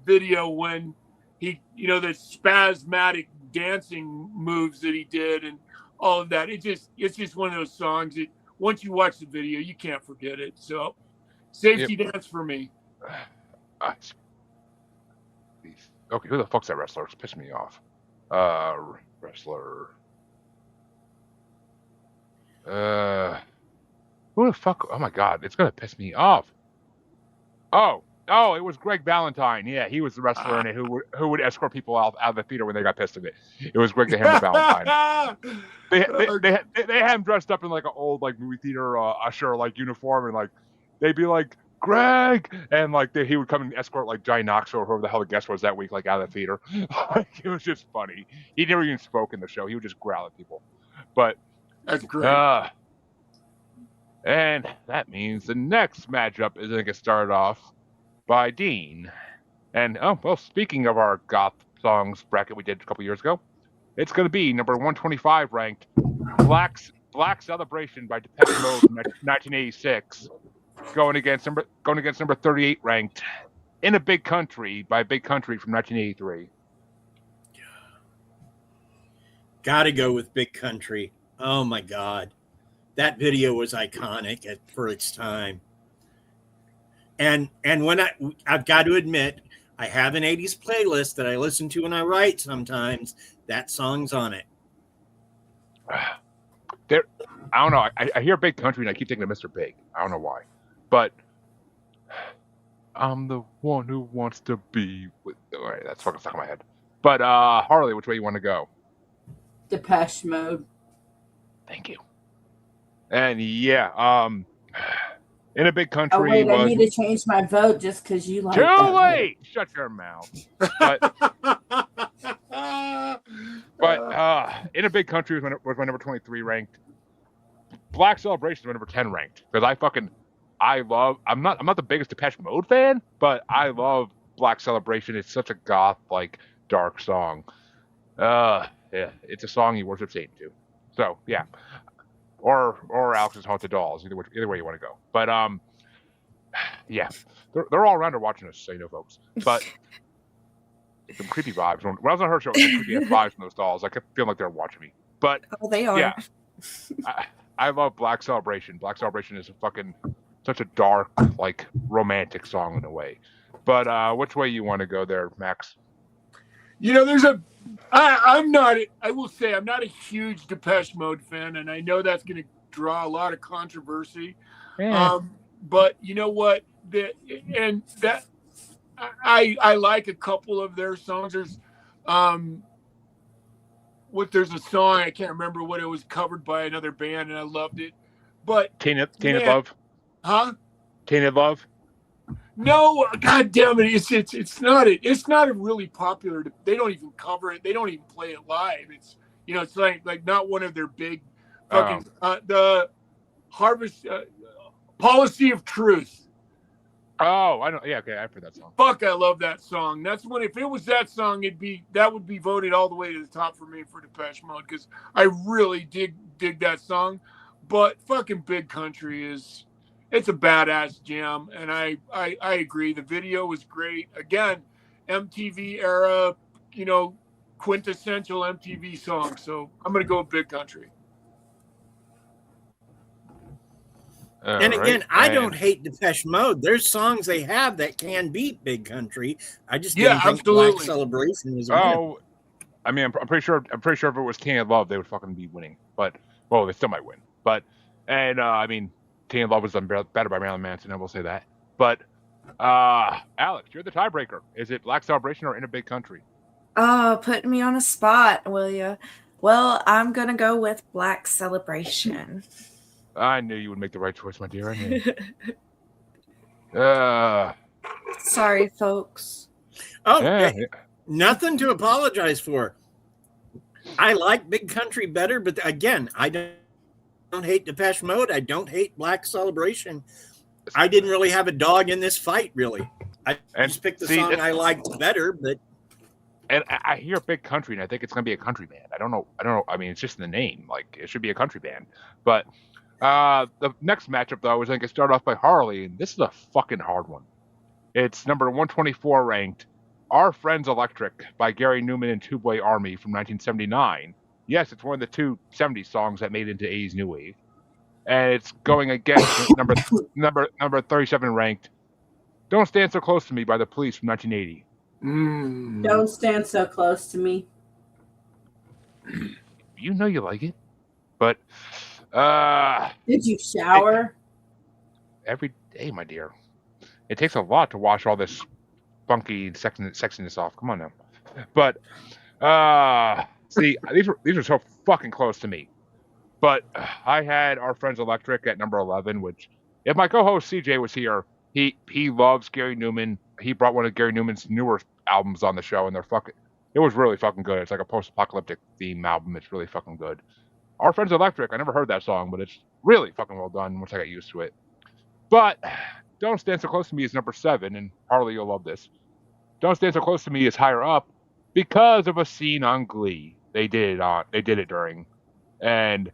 video when he, the spasmodic dancing moves that he did and all of that. It's just one of those songs that once you watch the video, you can't forget it. So Safety Dance for me. Okay, who the fuck's that wrestler? It's pissing me off. Wrestler. Who the fuck? Oh my god, it's gonna piss me off. Oh, it was Greg Valentine. Yeah, he was the wrestler in it who would escort people out of the theater when they got pissed at it. It was Greg the Hammer Valentine. They had him dressed up in like an old like movie theater usher like uniform, and like they'd be like, Greg, and like he would come and escort like Johnny Knoxville or whoever the hell the guest was that week, like out of the theater. It was just funny. He never even spoke in the show. He would just growl at people. But That's great. And that means the next matchup is going to get started off by Dean. And speaking of our goth songs bracket we did a couple years ago, it's going to be number 125 ranked Black Celebration by Depeche Mode from 1986, going against number 38 ranked In a Big Country by Big Country from 1983. Gotta go with Big Country. Oh my God. That video was iconic for its time. And when I've got to admit, I have an 80s playlist that I listen to when I write sometimes. That song's on it. I don't know. I hear Big Country and I keep thinking of Mr. Big. I don't know why. But I'm the one who wants to be with... All right, that's fucking stuck in my head. But Harley, which way you want to go? Depeche Mode. Thank you. And yeah, In a Big Country. Oh wait, I need to change my vote just because you like too that late. Shut your mouth. But In a Big Country was my number 23 ranked. Black Celebration is my number 10 ranked because I'm not the biggest Depeche Mode fan, but I love Black Celebration. It's such a goth, like, dark song. Yeah, it's a song you worship Satan to. So yeah. Or Alyx's Haunted Dolls, either way you want to go. But yeah, they're all around her watching us, so you know, folks. But some creepy vibes. When I was on her show, some creepy vibes from those dolls. I kept feeling like they were watching me. But they are. Yeah, I love Black Celebration. Black Celebration is such a dark, like, romantic song in a way. But which way you want to go there, Max? You know, I will say I'm not a huge Depeche Mode fan, and I know that's going to draw a lot of controversy. Yeah. But you know what? I like a couple of their songs. There's a song, I can't remember what it was, covered by another band, and I loved it. But Tainted Love? Huh? Tainted Love? No, God damn it! It's not a really popular. They don't even cover it. They don't even play it live. It's like not one of their big fucking the Harvest Policy of Truth. Oh, I know. Yeah, okay, I've heard that song. Fuck, I love that song. That's when, if it was that song, that would be voted all the way to the top for me for Depeche Mode because I really dig that song. But fucking Big Country it's a badass jam, and I agree. The video was great. Again, MTV era, quintessential MTV song. So I'm gonna go with Big Country. And again, I don't hate Depeche Mode. There's songs they have that can beat Big Country. I just didn't think Black Celebration was a winner. I mean, I'm pretty sure if it was Tainted Love, they would fucking be winning. But they still might win. I mean, Tainted Love was done better by Marilyn Manson, I will say that. But Alyx, you're the tiebreaker. Is it Black Celebration or In a Big Country? Oh, putting me on a spot, will you? Well, I'm gonna go with Black Celebration. I knew you would make the right choice, my dear. I knew. Sorry, folks. Oh, yeah. Nothing to apologize for. I like Big Country better, but again, I don't hate Depeche Mode. I don't hate Black Celebration. I didn't really have a dog in this fight, really. I just picked the song I liked better, but. And I hear Big Country, and I think it's going to be a country band. I don't know. I mean, it's just in the name. Like, it should be a country band. But the next matchup, though, is going to get started off by Harley, and this is a fucking hard one. It's number 124 ranked, Our Friends Electric by Gary Newman and Two Boy Army from 1979. Yes, it's one of the two 70s songs that made it into 80s New Wave. And it's going against number 37 ranked, Don't Stand So Close to Me by The Police from 1980. Don't Stand So Close to Me. You know you like it. But did you shower? Every day, my dear. It takes a lot to wash all this funky sexiness off. Come on now. But see, these are so fucking close to me. But I had Our Friends Electric at number 11, which, if my co-host CJ was here, he loves Gary Newman. He brought one of Gary Newman's newer albums on the show, and it was really fucking good. It's like a post-apocalyptic theme album. It's really fucking good. Our Friends Electric, I never heard that song, but it's really fucking well done once I got used to it. But Don't Stand So Close to Me is number 7, and Harley, you'll love this. Don't Stand So Close to Me is higher up because of a scene on Glee. They did it during, and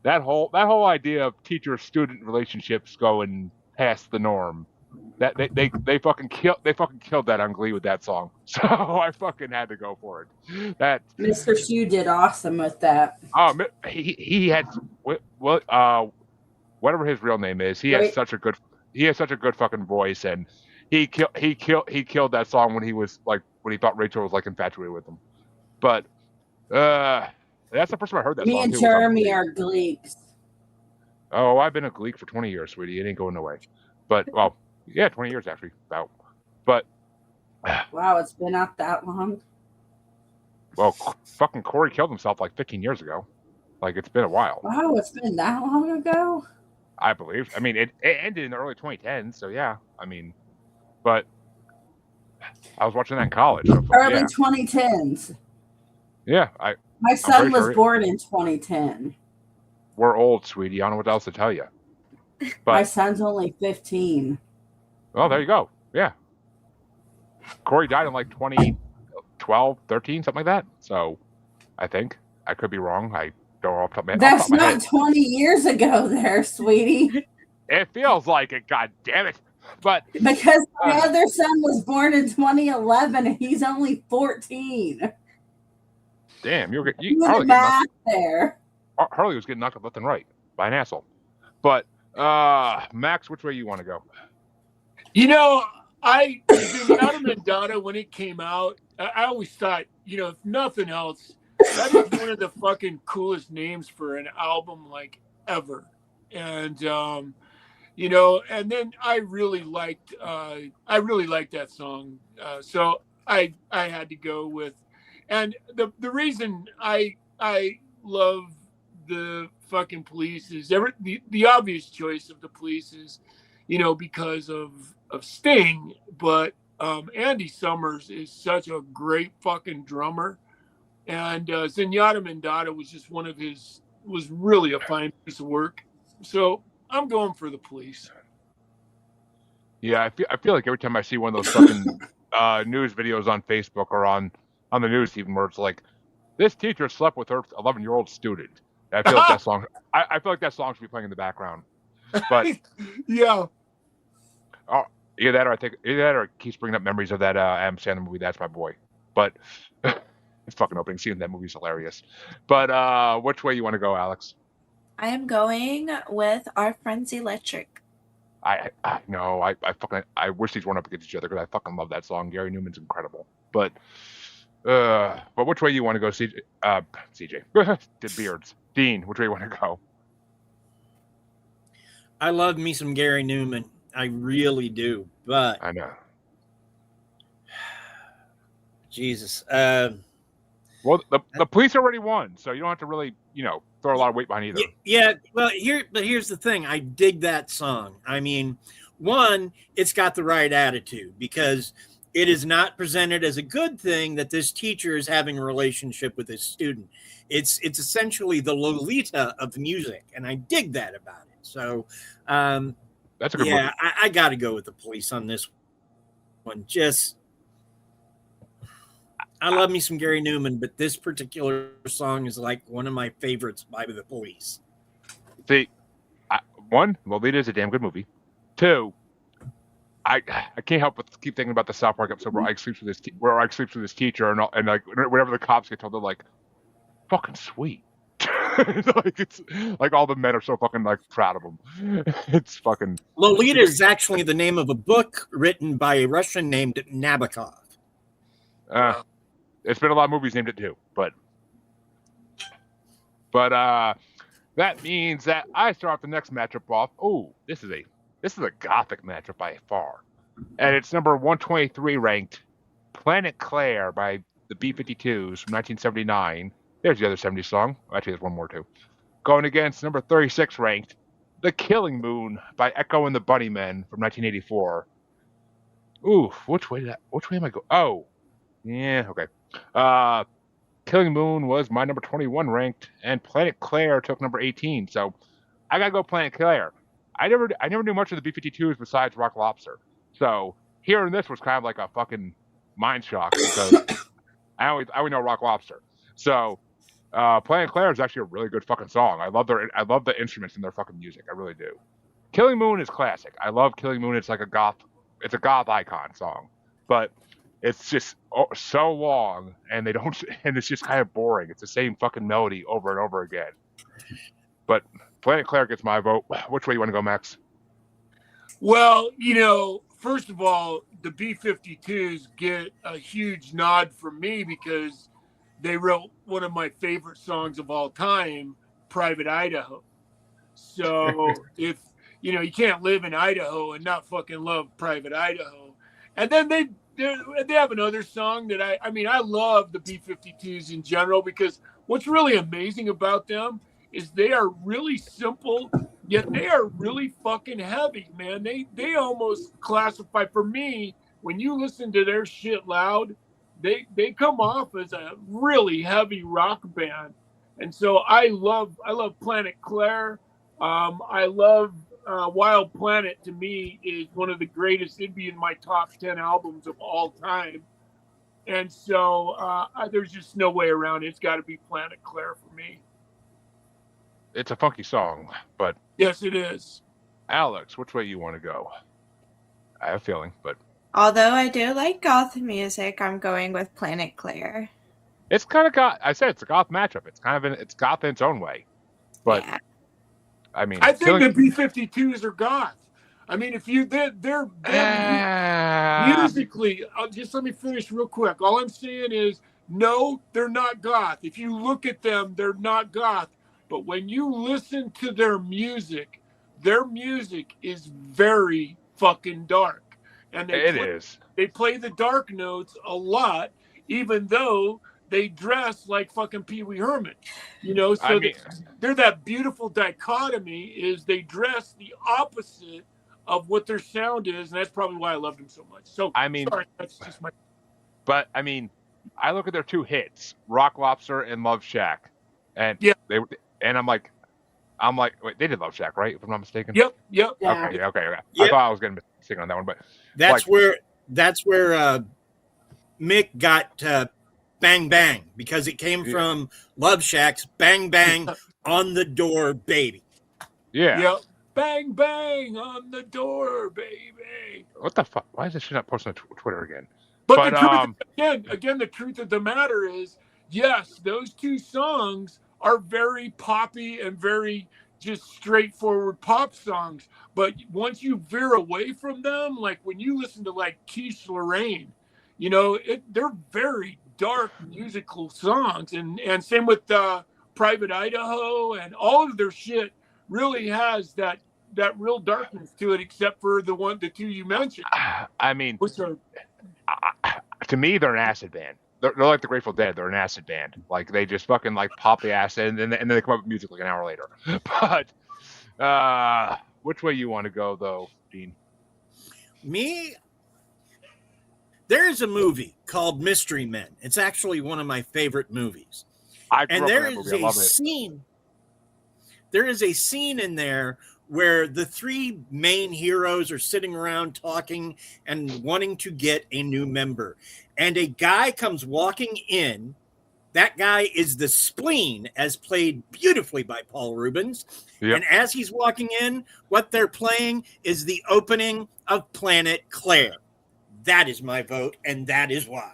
that whole idea of teacher-student relationships going past the norm. That they fucking killed that on Glee with that song. So I fucking had to go for it. That Mr. Shu did awesome with that. Oh, he had whatever his real name is. He has such a good fucking voice, and he killed that song when he thought Rachel was like infatuated with him. But that's the first time I heard that Me song. and too, Jeremy are Gleeks. Oh, I've been a Gleek for 20 years, sweetie. It ain't going away. But well, yeah, 20 years actually. About. But wow, it's been out that long. Well, fucking Corey killed himself like 15 years ago. Like, it's been a while. Wow, it's been that long ago? I believe. I mean, it ended in the early 2010s, so yeah. I mean, but I was watching that in college. So, early 2010s. Yeah. My son was born in 2010. We're old, sweetie. I don't know what else to tell you. But, my son's only 15. Oh, there you go. Yeah. Corey died in like 2012, 13, something like that. So, I think. I could be wrong. I don't know off the top of my head. That's not 20 years ago there, sweetie. It feels like it, god damn it. But because my other son was born in 2011 and he's only 14. Damn, you Harley math there. Harley was getting knocked up left and right by an asshole. But Max, which way you want to go? You know, Zenyatta Mandata, when it came out, I always thought, you know, if nothing else, that is one of the fucking coolest names for an album like ever. And you know, and then I really liked that song. So I had to go with, and the reason I love the fucking Police is the obvious choice of the Police is, you know, because of Sting, but Andy Summers is such a great fucking drummer, and Zenyatta Mandata was really a fine piece of work. So I'm going for the Police. Yeah, I feel like every time I see one of those fucking news videos on Facebook or on the news even where it's like, this teacher slept with her 11-year-old student. I feel like that song. I feel like that song should be playing in the background. But yeah. Oh, either that or it keeps bringing up memories of that Adam Sandler movie, That's My Boy. But it's fucking opening scene in that movie is hilarious. But which way you want to go, Alyx? I am going with Our Friends Electric. I know. I wish these weren't up against each other because I fucking love that song. Gary Newman's incredible. But which way you want to go, CJ? CJ. Did Beards. Dean, which way you want to go? I love me some Gary Newman. I really do. But I know. Jesus. Well, the Police already won, so you don't have to really, throw a lot of weight behind either. Yeah, well, here's the thing. I dig that song. I mean, one, it's got the right attitude because it is not presented as a good thing that this teacher is having a relationship with his student. It's essentially the Lolita of music, and I dig that about it. So, that's a good movie. I got to go with the Police on this one. I love me some Gary Newman, but this particular song is like one of my favorites by the Police. See, one, Lolita is a damn good movie. Two, I can't help but keep thinking about the South Park episode where Ike sleeps with his teacher, and like whenever the cops get told, they're like, "Fucking sweet." Like it's like all the men are so fucking like proud of him. It's fucking. Lolita is actually the name of a book written by a Russian named Nabokov. It's been a lot of movies named it too, but that means that I start the next matchup off. Oh, this is a gothic matchup by far, and it's number 123 ranked, Planet Claire by the B-52s from 1979. There's the other 70s song. Actually, there's one more too. Going against number 36 ranked, The Killing Moon by Echo and the Bunnymen from 1984. Ooh, which way am I going? Oh, yeah, okay. Killing Moon was my number 21 ranked, and Planet Claire took number 18. So I gotta go Planet Claire. I never knew much of the B-52s besides Rock Lobster. So hearing this was kind of like a fucking mind shock because I only know Rock Lobster. So Planet Claire is actually a really good fucking song. I love the instruments in their fucking music. I really do. Killing Moon is classic. I love Killing Moon. It's like a goth icon song, but it's just so long and and it's just kind of boring. It's the same fucking melody over and over again. But Planet Claire gets my vote. Which way you want to go, Max? Well, first of all, the B-52s get a huge nod from me because they wrote one of my favorite songs of all time, Private Idaho. So if you can't live in Idaho and not fucking love Private Idaho. And then they have another song that I love the B-52s in general because what's really amazing about them is they are really simple, yet they are really fucking heavy, man. They almost classify, for me, when you listen to their shit loud, they come off as a really heavy rock band. And so I love Planet Claire. I love Wild Planet. To me, is one of the greatest. It'd be in my top 10 albums of all time. And so there's just no way around it. It's got to be Planet Claire for me. It's a funky song, but yes, it is. Alyx, which way you want to go? I have a feeling, but although I do like goth music, I'm going with Planet Claire. It's kind of goth. I said it's a goth matchup. It's kind of it's goth in its own way, but yeah. I think the B-52s are goth. I mean, if they're musically. Just let me finish real quick. All I'm saying is, no, they're not goth. If you look at them, they're not goth. But when you listen to their music is very fucking dark, and they play the dark notes a lot, even though they dress like fucking Pee Wee Herman, So they're that beautiful dichotomy. Is they dress the opposite of what their sound is, and that's probably why I love them so much. So sorry, that's just my. But I look at their two hits, Rock Lobster and Love Shack, and I'm like, wait, they did Love Shack, right? If I'm not mistaken. Yep. Yeah. Okay. Yep. I thought I was getting mistaken on that one, but that's where Mick got Bang Bang, because it came from Love Shack's Bang Bang on the Door, Baby. Yeah. Yep. Bang Bang on the Door, baby. What the fuck? Why is this shit not posted on Twitter again? But the truth, again, the truth of the matter is, yes, those two songs are very poppy and very just straightforward pop songs. But once you veer away from them, like when you listen to like Quiche Lorraine, they're very dark musical songs. And same with Private Idaho, and all of their shit really has that real darkness to it, except for the two you mentioned. I mean, to me, they're an acid band. They're like the Grateful Dead. They're an acid band. Like they just fucking like pop the acid, and then they come up with music like an hour later. But which way you want to go, though, Dean? Me? There's a movie called Mystery Men. It's actually one of my favorite movies. There is a scene in there where the three main heroes are sitting around talking and wanting to get a new member. And a guy comes walking in. That guy is the Spleen, as played beautifully by Paul Rubens. Yep. And as he's walking in, what they're playing is the opening of Planet Claire. That is my vote, and that is why.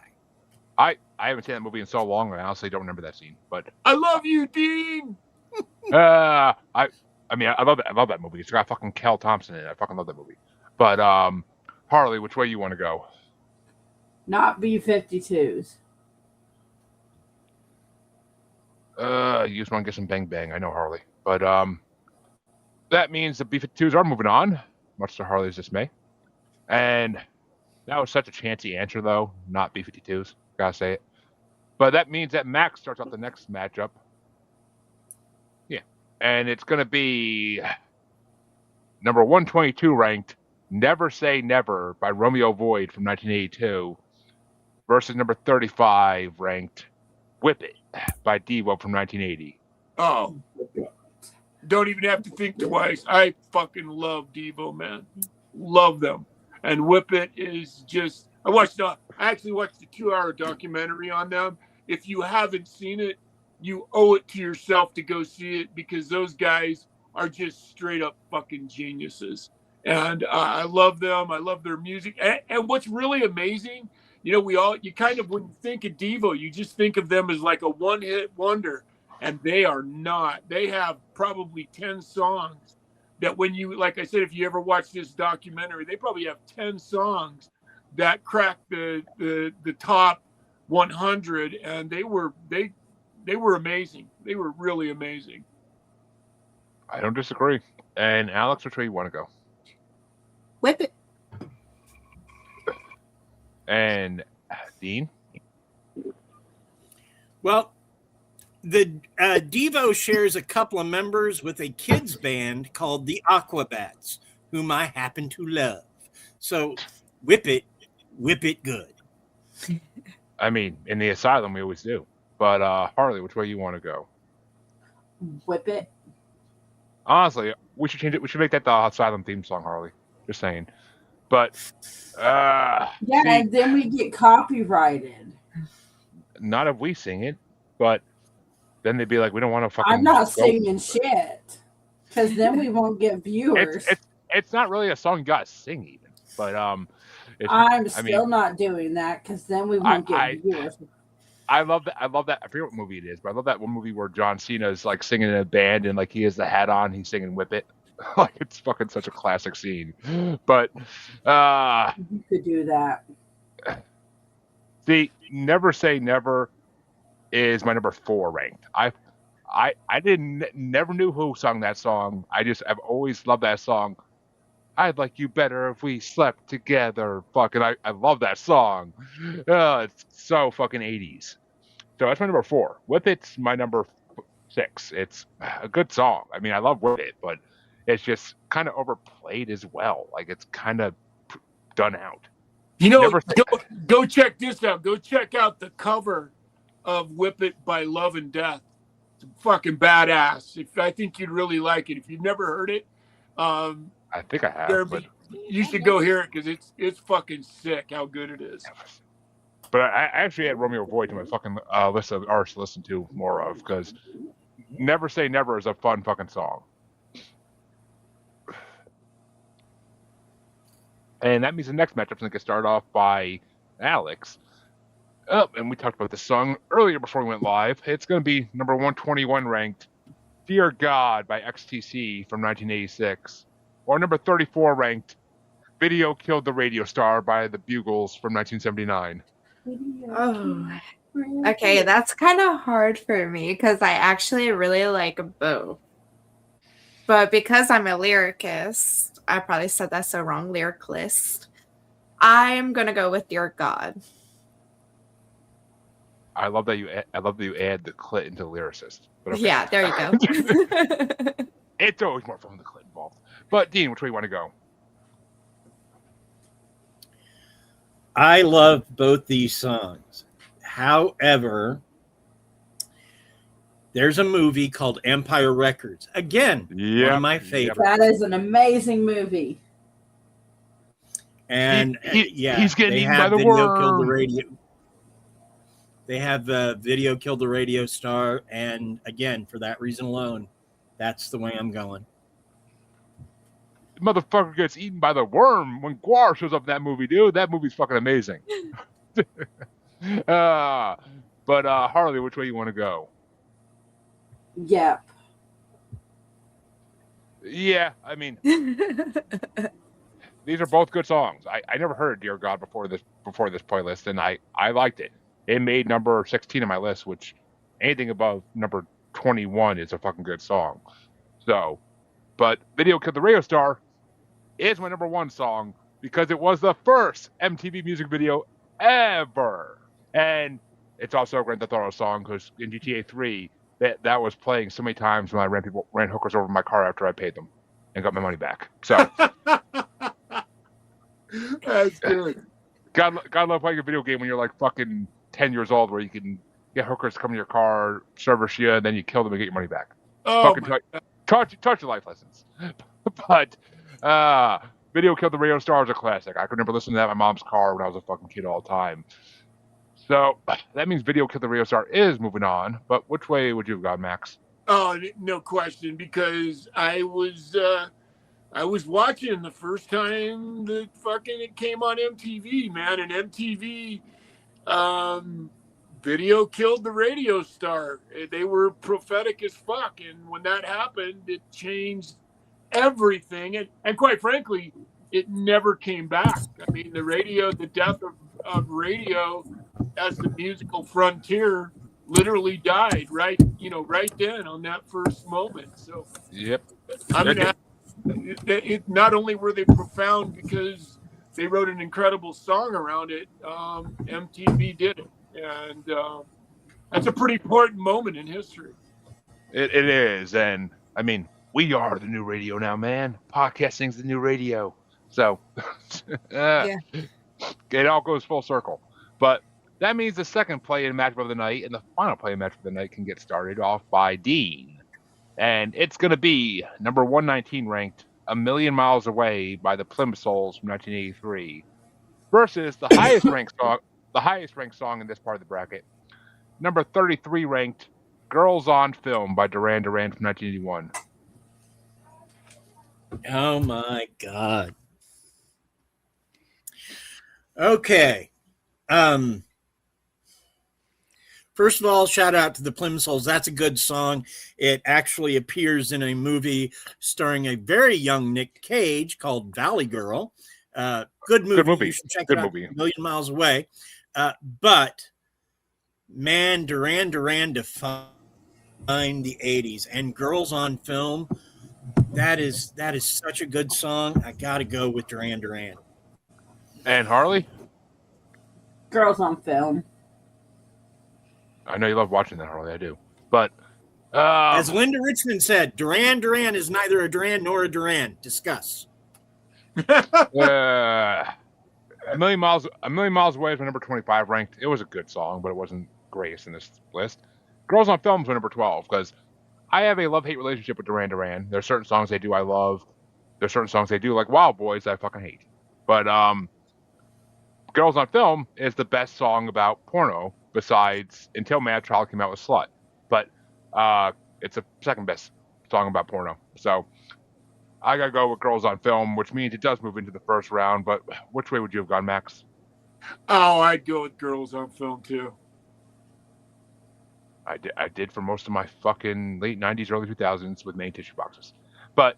I haven't seen that movie in so long, I honestly don't remember that scene. But I love you, Dean. I love that movie. It's got fucking Kel Thompson in it. I fucking love that movie. But Harley, which way you want to go? Not B-52s. You just want to get some bang bang. I know, Harley. But that means the B-52s are moving on, much to Harley's dismay. And that was such a chancy answer, though. Not B-52s. Gotta say it. But that means that Max starts out the next matchup. Yeah. And it's going to be number 122 ranked Never Say Never by Romeo Void from 1982 versus number 35 ranked Whip It by Devo from 1980. Oh, don't even have to think twice. I fucking love Devo, man. Love them. And Whip It is just. I actually watched a 2-hour documentary on them. If you haven't seen it, you owe it to yourself to go see it because those guys are just straight up fucking geniuses. And I love them. I love their music. And what's really amazing, you kind of, when you think of Devo, you just think of them as like a one-hit wonder. And they are not. They have probably 10 songs that like I said, if you ever watch this documentary, they probably have 10 songs that cracked the top 100, and they were amazing. They were really amazing. I don't disagree. And Alyx, which way you want to go? Whip It. And Dean? Well, the Devo shares a couple of members with a kids band called the Aquabats, whom I happen to love. So whip it good. I mean, in the Asylum, we always do. But Harley, which way you want to go? Whip It. Honestly, we should change it. We should make that the Asylum theme song, Harley. Just saying. But and then we get copyrighted. Not if we sing it, but then they'd be like, we don't want to fucking. I'm not singing shit because then we won't get viewers. It's not really a song you got to sing even, but I'm still not doing that because then we won't get viewers. I love that. I forget what movie it is, but I love that one movie where John Cena is like singing in a band and like he has the hat on, he's singing "Whip It." Like it's fucking such a classic scene. But you could do that. See, Never Say Never is my number 4 ranked. I never knew who sung that song. I've always loved that song. I'd like you better if we slept together. Fucking, I love that song. It's so fucking 80s. So that's my number 4. Whip It's my number 6. It's a good song. I mean, I love Whip It, but it's just kind of overplayed as well. Like it's kind of done out. Go check this out. Go check out the cover of Whip It by Love and Death. It's fucking badass. I think you'd really like it. If you've never heard it, I think I have. But you should go hear it because it's fucking sick how good it is. But I actually had Romeo Void to my fucking list of artists to listen to more of because Never Say Never is a fun fucking song. And that means the next matchup is going to get started off by Alyx. And we talked about this song earlier before we went live. It's going to be number 121 ranked Dear God by XTC from 1986. Or number 34 ranked Video Killed the Radio Star by the Bugles from 1979. Oh, okay. That's kind of hard for me because I actually really like both. But because I'm a lyricist, I probably said that so wrong, lyricist. I'm going to go with Dear God. I love that you add the clit into lyricist. But okay. Yeah, there you go. It's always more fun with the clit involved. But Dean, which way you want to go? I love both these songs. However, there's a movie called Empire Records. Again, one of my favorites. That is an amazing movie. And he's getting eaten by the worm. Killed the radio. They have Video Killed the Radio Star. And again, for that reason alone, that's the way I'm going. The motherfucker gets eaten by the worm when Guar shows up in that movie, dude. That movie's fucking amazing. But Harley, which way you want to go? Yep. Yeah, I mean, these are both good songs. I never heard Dear God before this playlist, and I liked it. It made number 16 on my list, which anything above number 21 is a fucking good song. So, but Video Killed the Radio Star is my number 1 song because it was the first MTV music video ever. And it's also a Grand Theft Auto song because in GTA 3, that was playing so many times when I ran hookers over my car after I paid them. and got my money back. So That's good. God love playing a video game when you're like fucking 10 years old, where you can get hookers to come to your car, service you, and then you kill them and get your money back. Oh Fucking my taught you life lessons. But Video Killed the Radio Star is a classic. I could remember listening to that in my mom's car when I was a fucking kid all the time. So that means Video Killed the Radio Star is moving on. But which way would you have gone, Max? Oh, no question, because I was watching the first time that fucking it came on MTV, man, and MTV Video Killed the Radio Star. They were prophetic as fuck, and when that happened, it changed everything, and quite frankly, it never came back. I mean, the death of radio as the musical frontier literally died right then on that first moment. So Yep. I mean, not only were they profound because they wrote an incredible song around it, MTV did it, and that's a pretty important moment in history. It is, and I mean, we are the new radio now, man. Podcasting's the new radio, so Yeah. It all goes full circle. But that means the second play-in matchup of the night and the final play-in matchup of the night can get started off by Dean. And it's going to be number 119 ranked A Million Miles Away by the Plymouth Souls from 1983 versus the highest ranked song in this part of the bracket, number 33 ranked Girls on Film by Duran Duran from 1981. Oh my God. Okay. First of all, shout out to the Plymouth Souls. That's a good song. It actually appears in a movie starring a very young Nick Cage called Valley Girl. Good movie. You should check it out. A Million Miles Away. But man, Duran Duran defined the 80s, and Girls on Film. That is such a good song. I got to go with Duran Duran. And Harley? Girls on Film. I know you love watching that, Harley. I do. But as Linda Richmond said, Duran Duran is neither a Duran nor a Duran. Discuss. A Million Miles Away is my number 25 ranked. It was a good song, but it wasn't greatest in this list. Girls on Film is my number 12 because I have a love-hate relationship with Duran Duran. There are certain songs they do I love. There's certain songs they do, like Wild Boys, that I fucking hate. But Girls on Film is the best song about porno besides Until Mad Child came out with Slut. But it's the second best song about porno. So I got to go with Girls on Film, which means it does move into the first round. But which way would you have gone, Max? Oh, I'd go with Girls on Film, too. I did for most of my fucking late 90s, early 2000s with main tissue boxes. But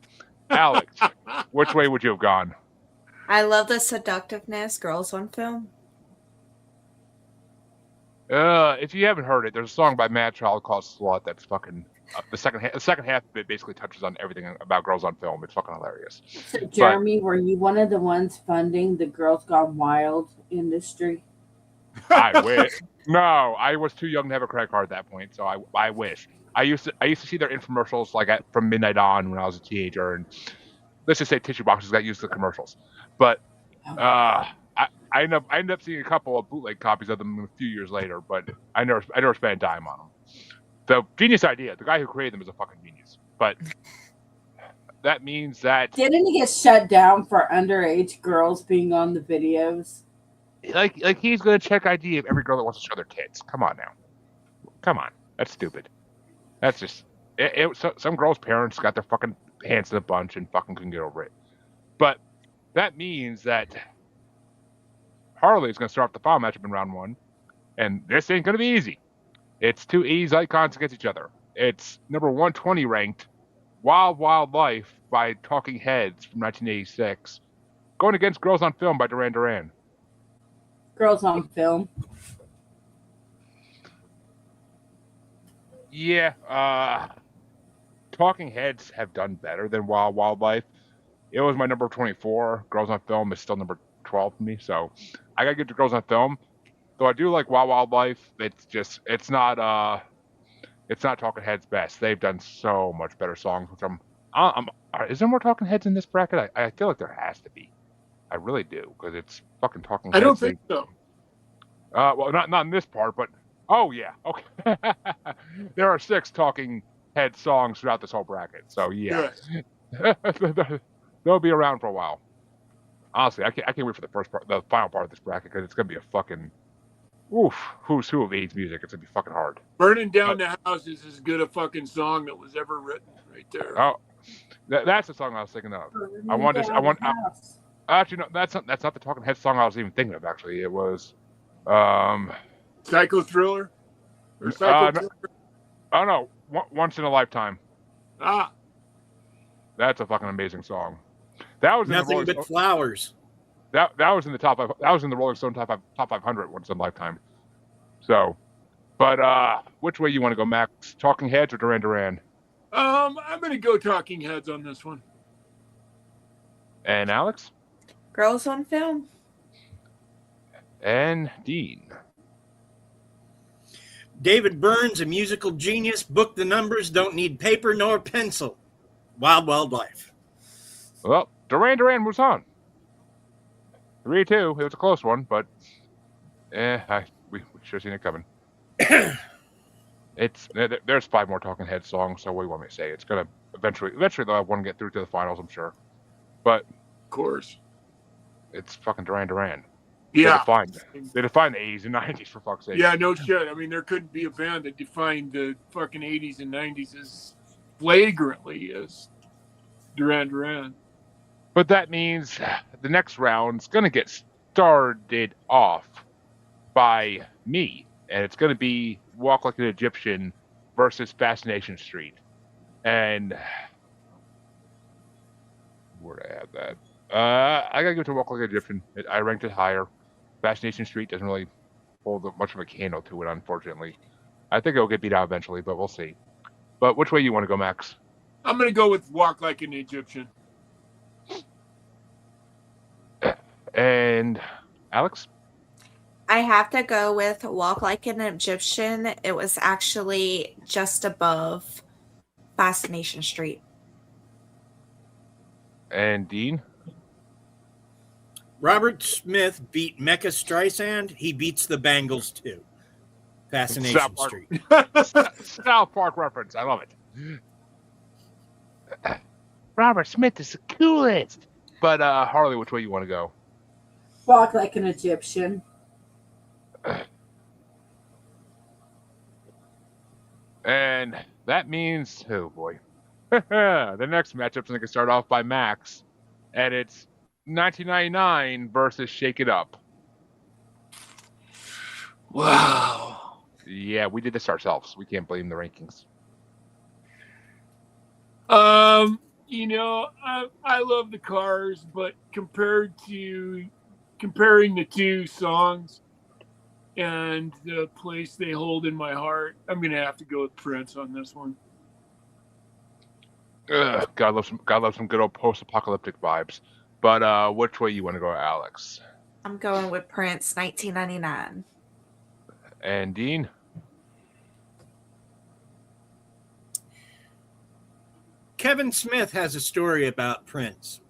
Alyx, which way would you have gone? I love the seductiveness, Girls on Film. If you haven't heard it, there's a song by Mad Child called Slut that's fucking the second half of it basically touches on everything about Girls on Film. It's fucking hilarious. So Jeremy, were you one of the ones funding the Girls Gone Wild industry? I wish. No, I was too young to have a credit card at that point, so I wish. I used to see their infomercials like from midnight on when I was a teenager, and let's just say tissue boxes got used to the commercials. But I ended up seeing a couple of bootleg copies of them a few years later, but I never spent a dime on them. So genius idea. The guy who created them is a fucking genius. But that means that didn't he get shut down for underage girls being on the videos? Like he's gonna check ID of every girl that wants to show their tits. Come on now, come on. That's stupid. That's just some girls' parents got their fucking hands in a bunch and fucking couldn't get over it. But that means that Harley is gonna start off the final matchup in round one, and this ain't gonna be easy. It's two 80s icons against each other. It's number 120 ranked Wild Wild Life by Talking Heads from 1986, going against Girls on Film by Duran Duran. Girls on Film. Yeah, Talking Heads have done better than Wild Wild Life. It was my number 24. Girls on Film is still number 12 for me, so I gotta get to Girls on Film. Though I do like Wild Wild Life, it's not Talking Heads' best. They've done so much better songs, which I'm Is there more Talking Heads in this bracket? I feel like there has to be. I really do, because it's fucking Talking Heads. I don't think so. Well, not in this part, but oh yeah, okay. There are 6 Talking Head songs throughout this whole bracket, so yeah, they'll be around for a while. Honestly, I can't wait for the final part of this bracket, because it's gonna be a fucking who's who of 80s music. It's gonna be fucking hard. Burning Down the House is as good a fucking song that was ever written, right there. Oh, that's the song I was thinking of. Actually, no, that's not the Talking Heads song I was even thinking of. Actually, it was Psycho Thriller or Thriller? Oh no, Once in a Lifetime. That's a fucking amazing song. That was Nothing But Flowers. That was in the top 5. That was in the Rolling Stone top 500 Once in a Lifetime. So, but which way you want to go, Max? Talking Heads or Duran Duran? I'm gonna go Talking Heads on this one. And Alyx? Girls on Film. And Dean? David Byrne's a musical genius. Book the numbers. Don't need paper nor pencil. Wild Wild Life. Well, Duran Duran moves on. 3-2. It was a close one, but we should have seen it coming. There's 5 more Talking Heads songs, so what do you want me to say? It's gonna eventually they'll have one get through to the finals, I'm sure. But of course, it's fucking Duran Duran. Yeah, they defined the 80s and 90s, for fuck's sake. Yeah, no shit. I mean, there couldn't be a band that defined the fucking 80s and 90s as flagrantly as Duran Duran. But that means the next round's going to get started off by me. And it's going to be Walk Like an Egyptian versus Fascination Street. And where'd I have that? I got to give it to Walk Like an Egyptian. I ranked it higher. Fascination Street doesn't really hold much of a candle to it, unfortunately. I think it'll get beat out eventually, but we'll see. But which way you want to go, Max? I'm going to go with Walk Like an Egyptian. And Alyx? I have to go with Walk Like an Egyptian. It was actually just above Fascination Street. And Dean? Robert Smith beat Mecca Streisand. He beats the Bangles too. Fascination Street. South Park reference. I love it. Robert Smith is the coolest. But Harley, which way you want to go? Walk Like an Egyptian. And that means, oh boy. The next matchup's going to start off by Max. And it's 1999 versus Shake It Up. Wow. Yeah, we did this ourselves. We can't blame the rankings. You know, I love the Cars, but comparing the two songs and the place they hold in my heart, I'm gonna have to go with Prince on this one. God loves some good old post-apocalyptic vibes. But which way you want to go, Alyx? I'm going with Prince, 1999. And Dean? Kevin Smith has a story about Prince,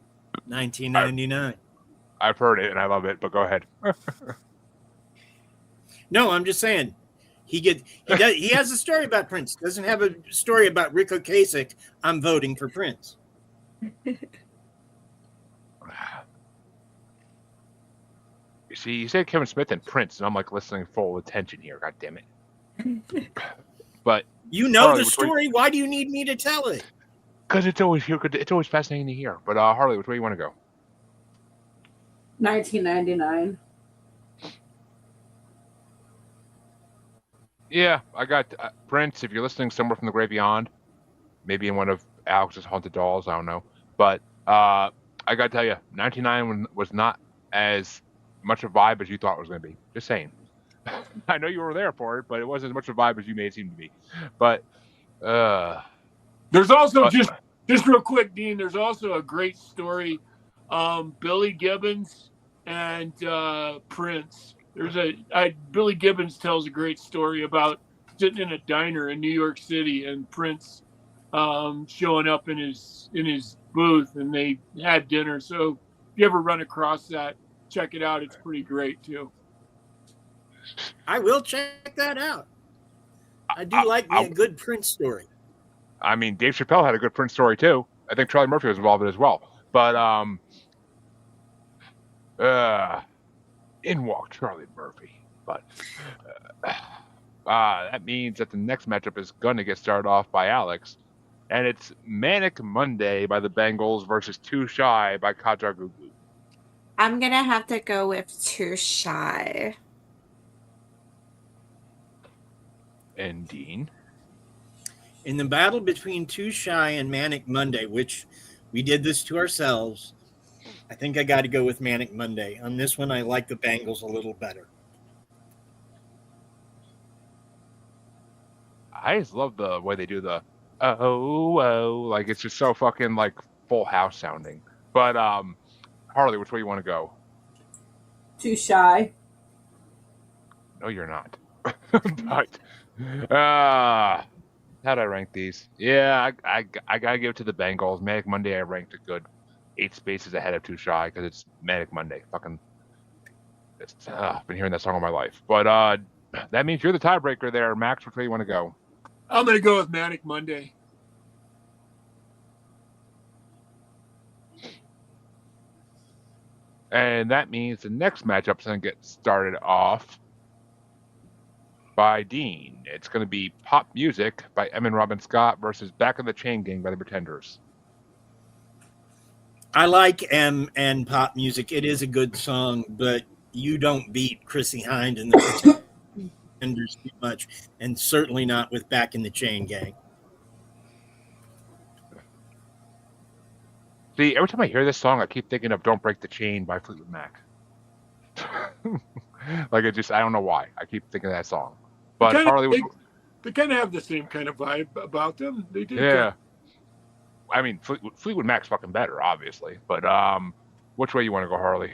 1999. I've heard it and I love it, but go ahead. No, I'm just saying. He has a story about Prince. Doesn't have a story about Rick Ocasek. I'm voting for Prince. You see, you said Kevin Smith and Prince, and I'm like listening full attention here. God damn it! But you know Harley, the story. Why do you need me to tell it? Because it's always fascinating to hear. But Harley, which way you want to go? 1999. Yeah, I got Prince. If you're listening somewhere from the great beyond, maybe in one of Alex's haunted dolls, I don't know. But I got to tell you, 99 was not as much a vibe as you thought it was going to be. Just saying. I know you were there for it, but it wasn't as much a vibe as you made it seem to be. But there's also just real quick, Dean. There's also a great story. Billy Gibbons and Prince. Billy Gibbons tells a great story about sitting in a diner in New York City, and Prince showing up in his booth, and they had dinner. So if you ever run across that, check it out. It's pretty great too. I will check that out. I do like me a good Prince story. I mean, Dave Chappelle had a good Prince story too. I think Charlie Murphy was involved in it as well. But in walked Charlie Murphy. But that means that the next matchup is going to get started off by Alyx. And it's Manic Monday by the Bengals versus Too Shy by categorized. I'm going to have to go with Too Shy. And Dean? In the battle between Too Shy and Manic Monday, which we did this to ourselves, I think I got to go with Manic Monday. On this one, I like the Bengals a little better. I just love the way they do the like it's just so fucking like Full House sounding. But Harley, which way you want to go? Too Shy. No, you're not. But how'd I rank these? Yeah, I gotta give it to the Bengals. Manic Monday, I ranked a good 8 spaces ahead of Too Shy because it's Manic Monday. Fucking, I've been hearing that song all my life. But that means you're the tiebreaker there, Max. Which way you want to go? I'm gonna go with Manic Monday. And that means the next matchup's gonna get started off by Dean. It's going to be Pop Music by M and Robin Scott versus Back of the Chain Gang by the Pretenders. I like M and Pop Music. It is a good song, but you don't beat Chrissy Hynde and the Pretenders too much, and certainly not with Back in the Chain Gang. See, every time I hear this song, I keep thinking of Don't Break the Chain by Fleetwood Mac. Like, it just, I don't know why. I keep thinking of that song. But Harley, they kind of have the same kind of vibe about them. They do. Yeah. I mean, Fleetwood Mac's fucking better, obviously. But which way you want to go, Harley?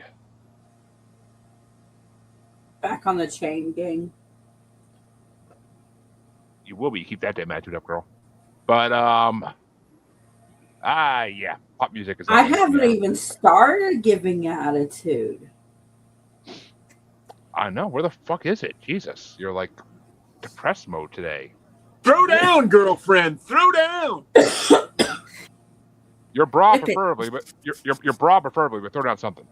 Back on the Chain Gang. You will be. You keep that damn attitude up, girl. But yeah, Pop Music is. I haven't even started giving attitude. I know. Where the fuck is it? Jesus, you're like depressed mode today. Throw down, girlfriend. Throw down. Your bra preferably, but your bra preferably, but throw down something.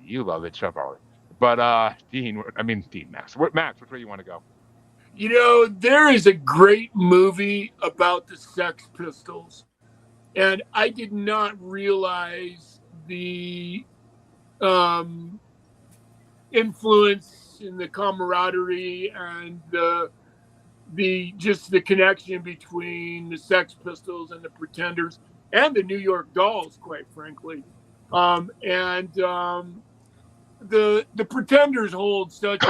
You love it, shut up. But Dean, Max. Max, which way you want to go? You know, there is a great movie about the Sex Pistols, and I did not realize the influence and the camaraderie and the connection between the Sex Pistols and the Pretenders and the New York Dolls, quite frankly. The Pretenders hold such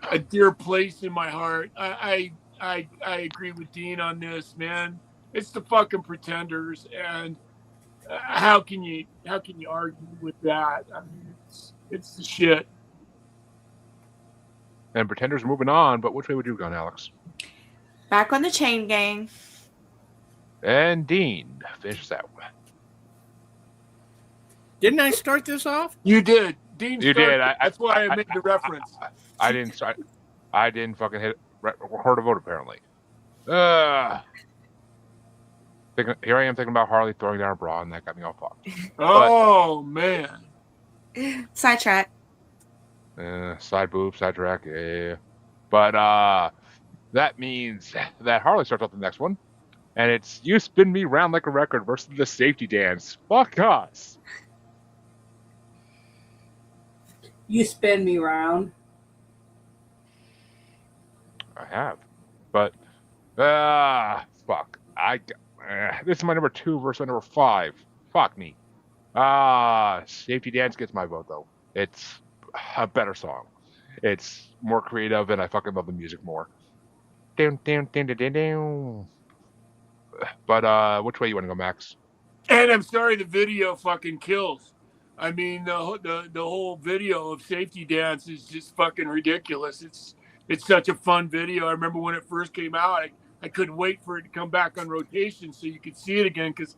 a dear place in my heart. I agree with Dean on this, man. It's the fucking Pretenders, and how can you argue with that? I mean, it's the shit. And Pretenders moving on, but which way would you go, Alyx? Back on the Chain Gang. And Dean, finish this out. Didn't I start this off? You did. Dean you started. Did. That's why I made the reference. I didn't start. I didn't fucking heard a vote apparently. Here I am thinking about Harley throwing down her bra, and that got me all fucked. Oh, man. Sidetrack. Side boob, side track, yeah. But that means that Harley starts off the next one, and it's You Spin Me Round Like a Record versus the Safety Dance. Fuck us. You Spin Me Round. I have, but fuck. This is my number 2 versus my number 5. Fuck me. Safety Dance gets my vote though. It's a better song. It's more creative, and I fucking love the music more. Down, down, down, down, down. But which way you want to go, Max? And I'm sorry, the video fucking kills. I mean, the whole video of Safety Dance is just fucking ridiculous. It's it's such a fun video. I remember when it first came out, I couldn't wait for it to come back on rotation so you could see it again because,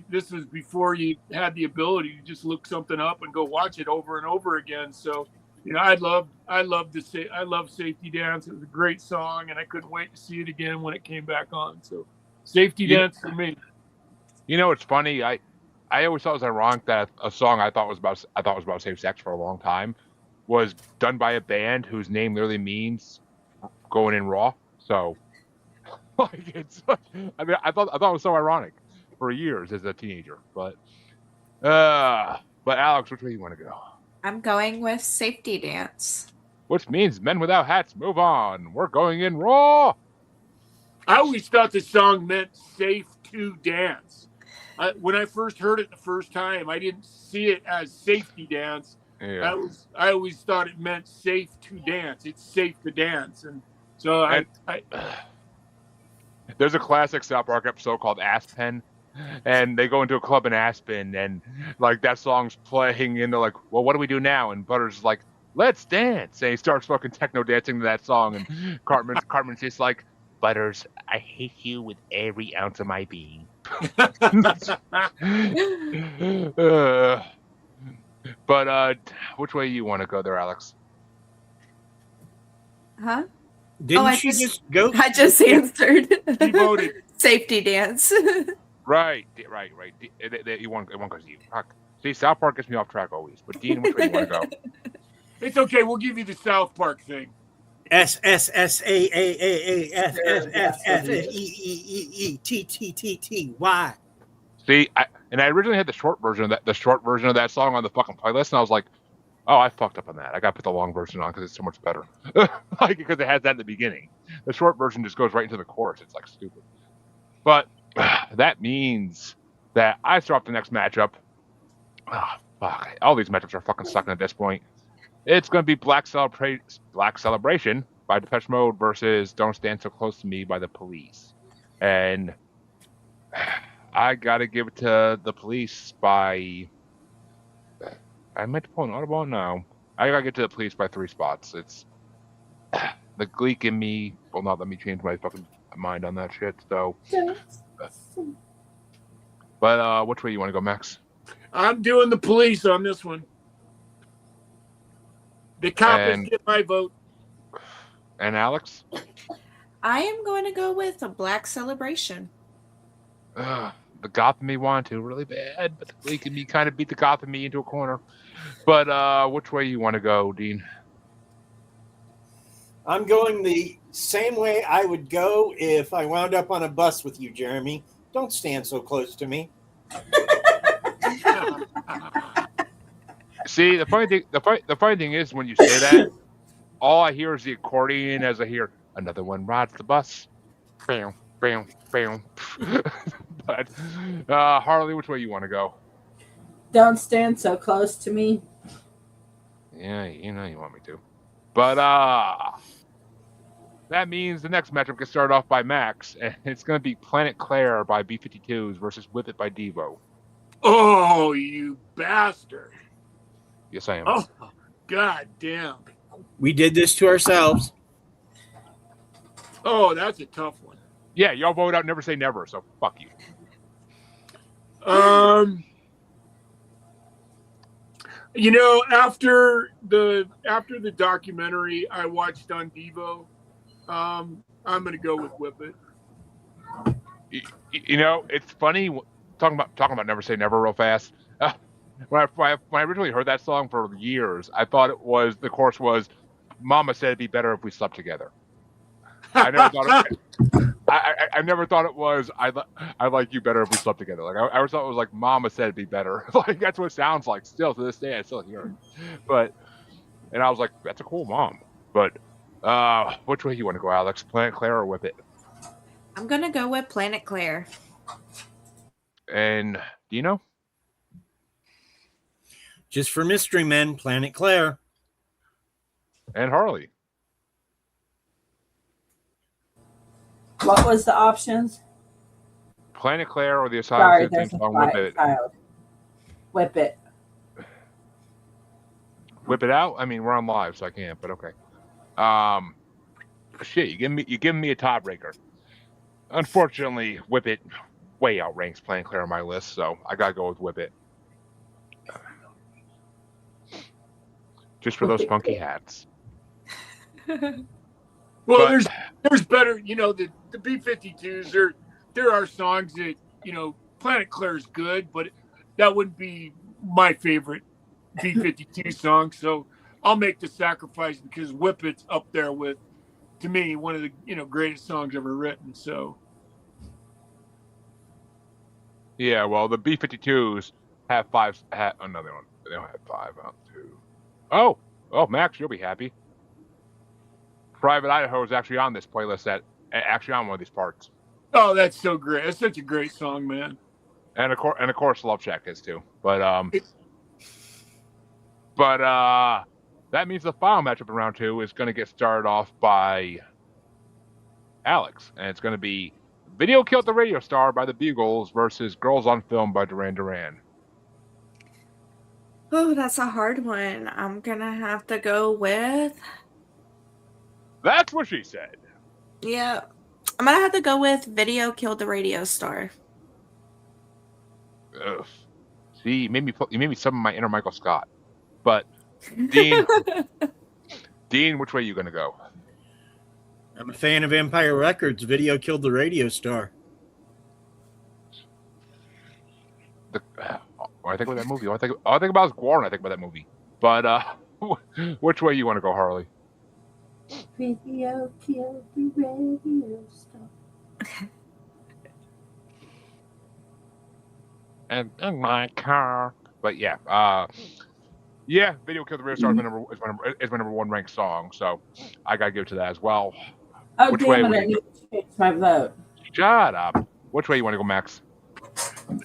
this was before you had the ability to just look something up and go watch it over and over again. So, I love Safety Dance. It was a great song, and I couldn't wait to see it again when it came back on. So, Safety Dance for me. It's funny. I always thought it was ironic that a song I thought was about safe sex for a long time was done by a band whose name literally means going in raw. So, I thought it was so ironic for years as a teenager. But Alyx, which way you want to go? I'm going with Safety Dance. Which means men without hats, move on. We're going in raw. I always thought the song meant safe to dance. When I first heard it the first time, I didn't see it as Safety Dance. Yeah. I always thought it meant safe to dance. It's safe to dance. And so there's a classic South Park episode called Aspen, and they go into a club in Aspen, and like that song's playing, and they're like, well, what do we do now? And Butters is like, let's dance. And he starts fucking techno dancing to that song, and Cartman's just like, Butters, I hate you with every ounce of my being. But which way you want to go there, Alyx? Huh? Didn't she just go? I just answered. He voted. Safety Dance. Right. You want goes to you. Fuck. See, South Park gets me off track always. But Dean, which way you want to go? It's okay. We'll give you the South Park thing. S S S A A A A F F F F E E E T T T T Y. See, I originally had the short version of that song on the fucking playlist, and I was like, oh, I fucked up on that. I got to put the long version on because it's so much better. Because it has that in the beginning. The short version just goes right into the chorus. It's like stupid. But that means that I start off the next matchup. Oh, fuck. All these matchups are fucking sucking at this point. It's going to be Black Celebration by Depeche Mode versus Don't Stand So Close to Me by The Police. And I got to give it to The Police by... I meant to pull an audible? No. I got to get to The Police by 3 spots. It's... The Gleek in me will not let me change my fucking mind on that shit, so... But which way you want to go, Max? I'm doing The Police on this one. The coppers get my vote. And Alyx? I am going to go with a Black Celebration. The Gotham me wanted to really bad, but the Gleek in me kind of beat the Gotham me into a corner. But which way you want to go, Dean? I'm going the same way I would go if I wound up on a bus with you, Jeremy. Don't stand so close to me. See, the funny thing is when you say that, all I hear is the accordion as I hear another one rides the bus. Bam, bam, bam. But Harley, which way you want to go? Don't stand so close to me. Yeah, you want me to. But that means the next matchup gets started off by Max, and it's going to be Planet Claire by B-52s versus Whip It by Devo. Oh, you bastard. Yes, I am. Oh, god damn. We did this to ourselves. Oh, that's a tough one. Yeah, y'all vote out Never Say Never, so fuck you. After the documentary I watched on Devo, I'm gonna go with Whip It. It's funny talking about Never Say Never real fast. When I originally heard that song for years, I thought the chorus was, "Mama said it'd be better if we slept together." I never thought it was I like you better if we slept together. Like I always thought it was like Mama said it'd be better. Like that's what it sounds like. Still to this day, I still hear it. And I was like, that's a cool mom. But which way you want to go, Alyx? Planet Claire or Whip It? I'm gonna go with Planet Claire. And Dino? Just for mystery men, Planet Claire. And Harley? What was the options? Planet Claire or the Asylum Sorry, there's a song Whip It? child. Whip It. Whip It out? I mean, we're on live, so I can't, but okay. Shit, you give me a tiebreaker. Unfortunately, Whip It way outranks Plain Clear on my list, so I gotta go with Whip It. Just for those funky hats. Well, But- there's better, the B-52s. There are songs that Planet Clear is good, but that wouldn't be my favorite B-52 song. So I'll make the sacrifice because Whip It's up there with, to me, one of the greatest songs ever written. So yeah, well, the B-52s have five. No, they don't have five. Two. Oh, Max, you'll be happy. Private Idaho is actually on this playlist. Actually on one of these parts. Oh, that's so great! That's such a great song, man. And of course, Love Shack is too. But that means the final matchup in round 2 is going to get started off by Alyx, and it's going to be Video Killed the Radio Star by the Bugles versus Girls on Film by Duran Duran. Oh, that's a hard one. I'm going to have to go with... That's what she said. Yeah. I'm going to have to go with Video Killed the Radio Star. Ugh. See, you made me summon my inner Michael Scott. But, Dean, which way are you going to go? I'm a fan of Empire Records. Video Killed the Radio Star. When I think about that movie, all I think about is Gore, and I think about that movie. But which way you want to go, Harley? Video Killed the Radio Star. And in my car. But yeah, Video Killed the Radio Star is my number 1 ranked song, so I gotta give it to that as well. Oh, which damn it, I need to change my vote. Shut up. Which way you want to go, Max?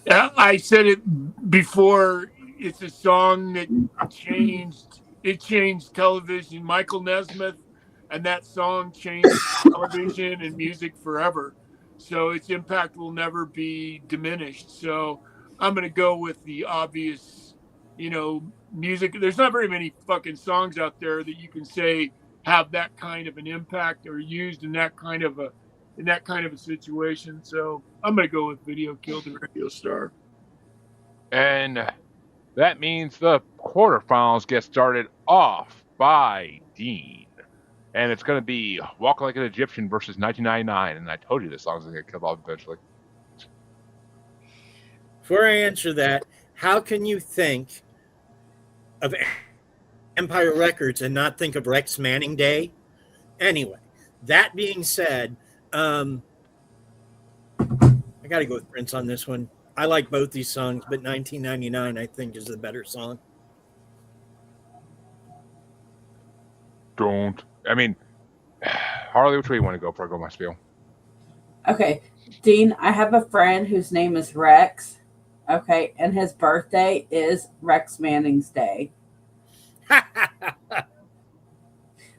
I said it before. It's a song that changed television. Michael Nesmith, and that song changed television and music forever. So its impact will never be diminished. So I'm going to go with the obvious, music. There's not very many fucking songs out there that you can say have that kind of an impact or used in that kind of a situation. So I'm going to go with Video Killed the Radio Star. And that means the quarterfinals get started off by Dean. And it's going to be Walk Like an Egyptian versus 1999. And I told you this song's going to get killed off eventually. Before I answer that, how can you think of Empire Records and not think of Rex Manning Day? Anyway, that being said, I got to go with Prince on this one. I like both these songs, but 1999 I think is the better song. Harley, which way you want to go before I go my spiel? Okay, Dean, I have a friend whose name is Rex. Okay, and his birthday is Rex Manning's Day.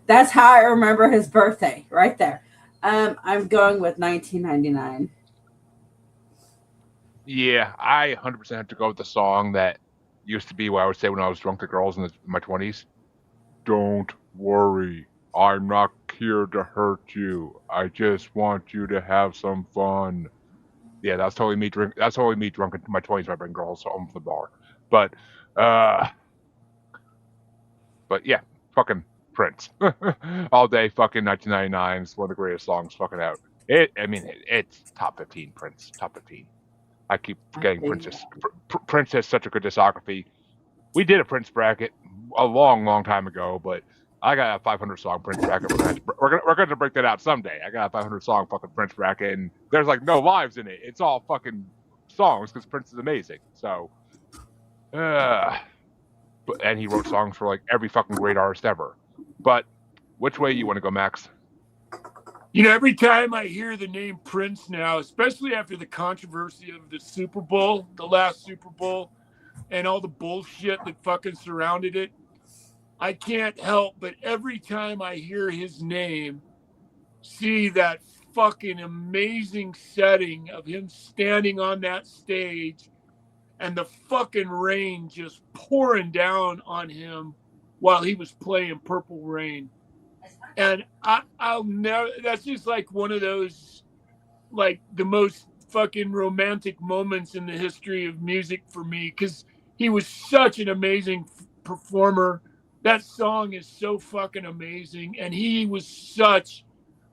That's how I remember his birthday, right there. I'm going with 1999. Yeah, I 100% have to go with the song that used to be what I would say when I was drunk to girls in my 20s. Don't worry, I'm not here to hurt you. I just want you to have some fun. Yeah, that's totally me drunk. That's totally me drunk in my 20s when I bring girls home from the bar. But yeah, fucking Prince. All day, fucking 1999 is one of the greatest songs fucking out. It's top 15 Prince, top 15. I keep forgetting Prince has such a good discography. We did a Prince bracket a long, long time ago, but I got a 500 song Prince bracket. We're going to break that out someday. I got a 500 song fucking Prince bracket, and there's like no lives in it. It's all fucking songs because Prince is amazing. So, and he wrote songs for like every fucking great artist ever. But which way you want to go, Max? Every time I hear the name Prince now, especially after the controversy of the Super Bowl, the last Super Bowl, and all the bullshit that fucking surrounded it, I can't help but every time I hear his name, see that fucking amazing setting of him standing on that stage and the fucking rain just pouring down on him while he was playing Purple Rain. And I'll never. That's just like one of those, like the most fucking romantic moments in the history of music for me, because he was such an amazing performer. That song is so fucking amazing, and he was such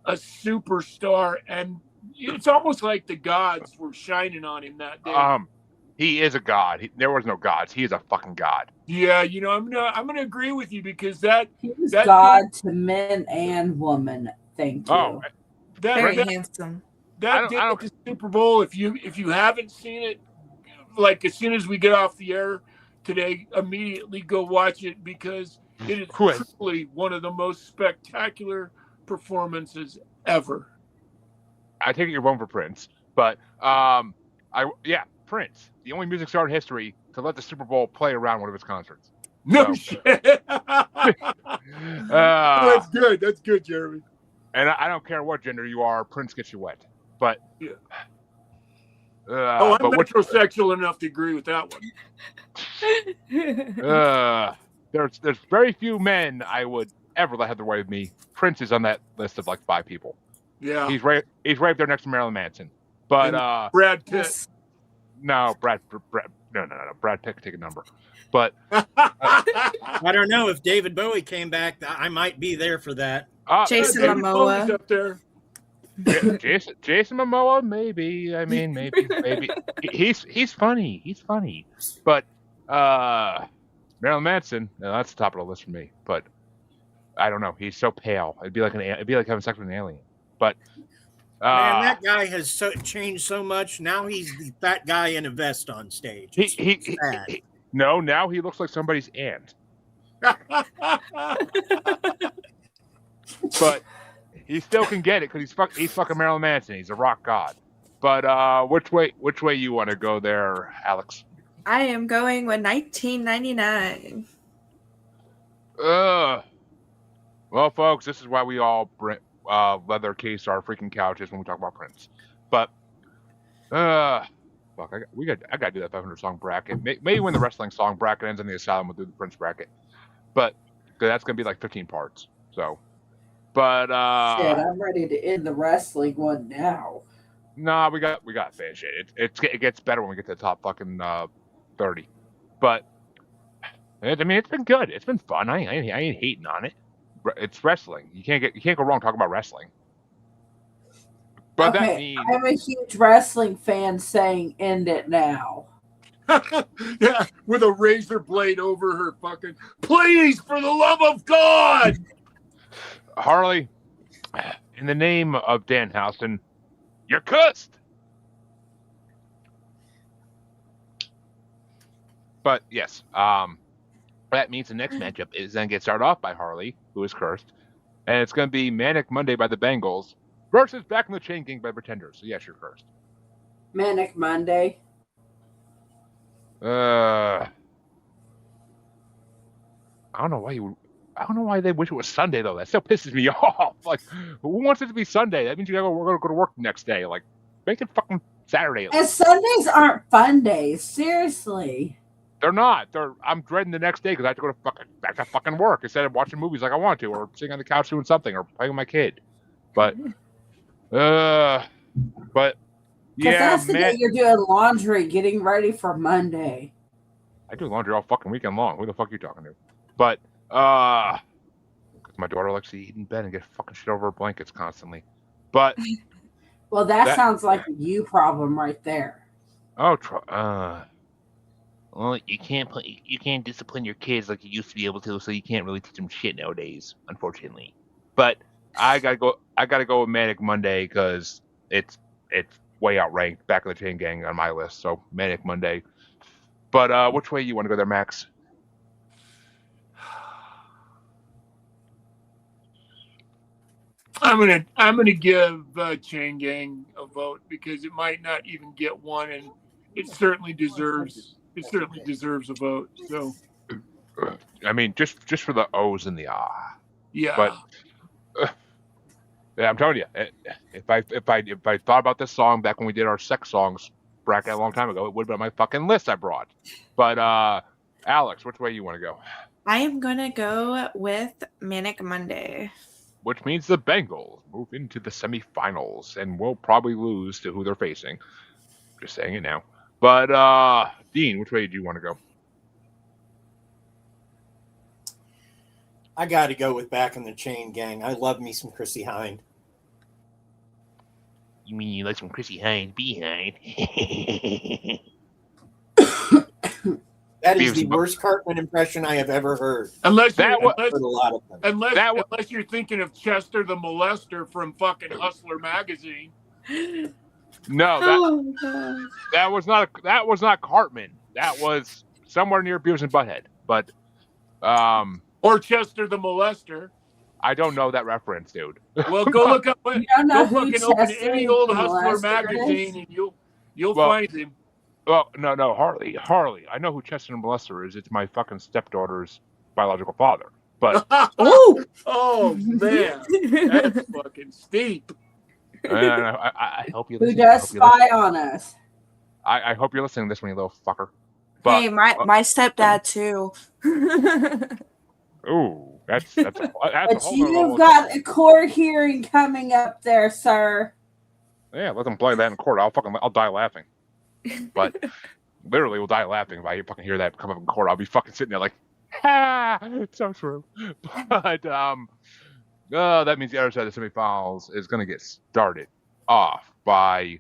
a superstar, and it's almost like the gods were shining on him that day. He is a god. There was no gods. He is a fucking god. Yeah, I'm gonna agree with you, because that He was that God to men and women. Thank you. Oh, Very that handsome. that day at the Super Bowl, if you haven't seen it, like as soon as we get off the air today, immediately go watch it, because it is truly one of the most spectacular performances ever. I take it you're voting for Prince, but Prince, the only music star in history to let the Super Bowl play around one of his concerts. No shit. That's good. That's good, Jeremy. And I don't care what gender you are, Prince gets you wet. But yeah. I'm metrosexual enough to agree with that one. There's very few men I would ever let have their way with me. Prince is on that list of like 5 people. Yeah, he's right there next to Marilyn Manson. But Brad Pitt. No, Brad Pitt could take a number. But I don't know, if David Bowie came back, I might be there for that. Jason Momoa up there. Jason Momoa, maybe. I mean, maybe. He's funny. He's funny. But Marilyn Manson, that's the top of the list for me. But I don't know. He's so pale. It'd be like having sex with an alien. But man, that guy has changed so much. Now he's the fat guy in a vest on stage. No, now he looks like somebody's aunt. But he still can get it because he's fucking Marilyn Manson. He's a rock god. But which way you want to go there, Alyx? I am going with 1999. Well, folks, this is why we all leather case our freaking couches when we talk about Prince. But fuck, I gotta do that 500 song bracket. Maybe when the wrestling song bracket ends in the asylum, we'll do the Prince bracket. But that's gonna be like 15 parts. So, but shit, I'm ready to end the wrestling one now. Nah, we got to finish it. It gets better when we get to the top fucking 30. But I mean, it's been good. It's been fun. I ain't hating on it. It's wrestling. You can't go wrong talking about wrestling. But okay, that means I'm a huge wrestling fan saying end it now. Yeah, with a razor blade over her fucking. Please, for the love of God! Harley, in the name of Danhausen, you're cussed. But yes, that means the next matchup is then get started off by Harley, who is cursed, and it's going to be Manic Monday by the Bengals versus Back in the Chain Gang by Pretenders. So yes, you're cursed. Manic Monday. I don't know why they wish it was Sunday though. That still pisses me off. Like, who wants it to be Sunday? That means we're gonna go to work the next day. Like, make it fucking Saturday. And Sundays aren't fun days. Seriously. They're not. I'm dreading the next day because I have to go back to fucking work instead of watching movies like I want to, or sitting on the couch doing something, or playing with my kid. But yeah, that's the day you're doing laundry, getting ready for Monday. I do laundry all fucking weekend long. Who the fuck are you talking to? But my daughter likes to eat in bed and get fucking shit over her blankets constantly. But well, that sounds like a you problem right there. Well, you can't discipline your kids like you used to be able to, so you can't really teach them shit nowadays, unfortunately. But I gotta go with Manic Monday because it's way outranked. Back of the Chain Gang on my list, so Manic Monday. But which way you want to go there, Max? I'm gonna give Chain Gang a vote because it might not even get one, and it certainly deserves a vote. So, I mean, just for the O's and the ah. Yeah. But yeah, I'm telling you, if I thought about this song back when we did our sex songs bracket a long time ago, it would have been on my fucking list I brought. But Alyx, which way you want to go? I am gonna go with Manic Monday. which means the Bengals move into the semifinals and will probably lose to who they're facing. Just saying it now. But Dean, which way do you want to go? I got to go with Back in the Chain Gang. I love me some Chrissy Hind. You mean you like some Chrissy Hines behind? That is the worst Cartman impression I have ever heard. Unless you're, That wa- I've heard a lot of them. unless you're thinking of Chester the Molester from fucking Hustler magazine. No, Oh, gosh. that was not Cartman. That was somewhere near Beavis and Butthead. But Or Chester the Molester. I don't know that reference, dude. Well, go look up. You don't know Go who fucking open Chester any old the Hustler Molester magazine, is? and you'll Well- find him. Well, no, Harley. I know who Chester the Molester is. It's my fucking stepdaughter's biological father. But Ooh, Oh man, that's fucking steep. I hope you who listen. does spy on us? I hope you're listening to this one, you little fucker. But, Hey, my stepdad too. ooh, that's a But whole nother you've level. got a court hearing coming up there, sir. Yeah, let them play that in court. I'll die laughing. But literally, we'll die laughing if I fucking hear that come up in court. I'll be fucking sitting there like, ha, it's so true. But that means the other side of the semifinals is going to get started off by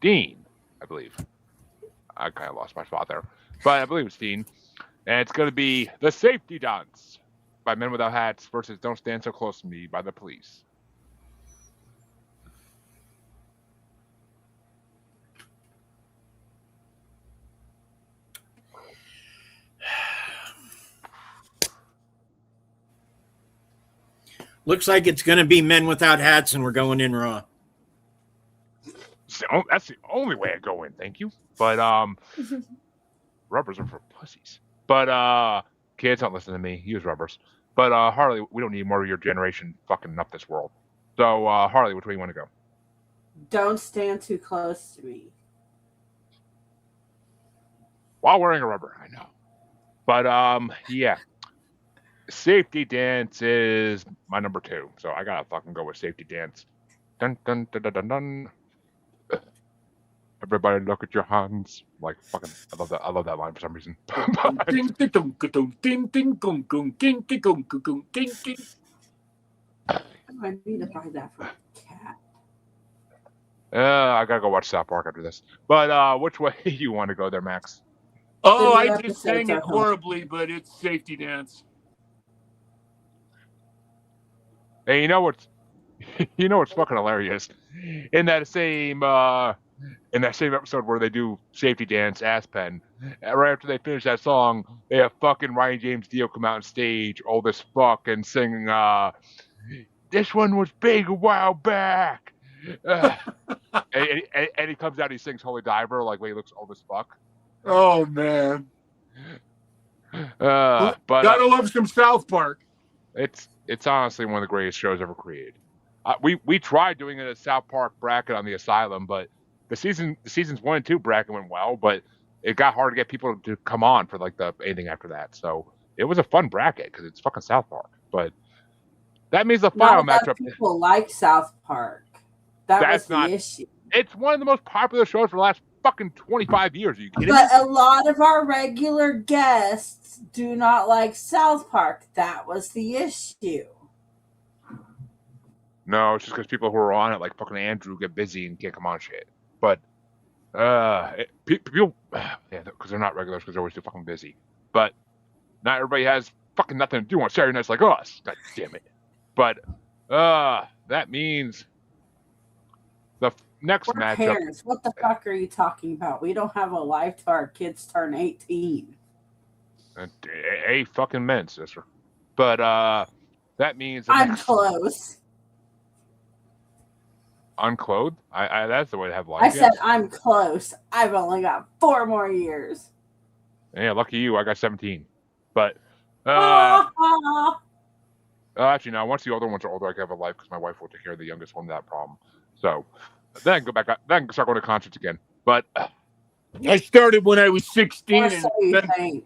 Dean, I believe. I kind of lost my spot there, but I believe it's Dean, and it's going to be the Safety Dance by Men Without Hats versus Don't Stand So Close to Me by the Police. Looks like it's going to be Men Without Hats, and we're going in Raw. So that's the only way I go in. Thank you. But rubbers are for pussies. But kids, don't listen to me. Use rubbers. But Harley, we don't need more of your generation fucking up this world. So Harley, which way you want to go? Don't stand too close to me. While wearing a rubber, I know. But yeah. Safety Dance is my number 2. So I gotta fucking go with Safety Dance. Dun dun dun dun dun dun. Everybody look at your hands. Like fucking I love that line for some reason. I need to buy that for a cat. I gotta go watch South Park after this. But which way you want to go there, Max? Oh, The I new just episodes sang are it horribly, but it's Safety Dance. Hey, you know what's fucking hilarious? In that same episode where they do Safety Dance, Aspen, right after they finish that song, they have fucking Ryan James Dio come out on stage, old as fuck, and sing, "This one was big a while back." And he comes out, he sings "Holy Diver" like when he looks old as fuck. Oh man, But gotta love some South Park. it's honestly one of the greatest shows ever created. We tried doing a South Park bracket on the Asylum, but the seasons 1 and 2 bracket went well, but it got hard to get people to come on for like anything after that. So it was a fun bracket because it's fucking South Park. But that means the final Not matchup. that people like South Park. That's the issue. It's one of the most popular shows for the last fucking 25 years. Are you kidding me? But a lot of our regular guests do not like South Park. That was the issue. No, it's just because people who are on it, like fucking Andrew, get busy and can't come on shit. But people, yeah, because they're not regulars, because they're always too fucking busy. But not everybody has fucking nothing to do on Saturday nights like us. God damn it. But that means the next We're matchup. parents. What the fuck are you talking about? We don't have a life till our kids turn 18. A fucking men, sister. But that means the I'm next- close. Unclothed? I that's the way to have life. I said yes. I'm close. I've only got 4 more years. Yeah, lucky you. I got 17. But actually, no. Once the older ones are older, I can have a life because my wife will take care of the youngest one without problem. So then I can go back. Then I can start going to concerts again. But I started when I was 16, Or so you think.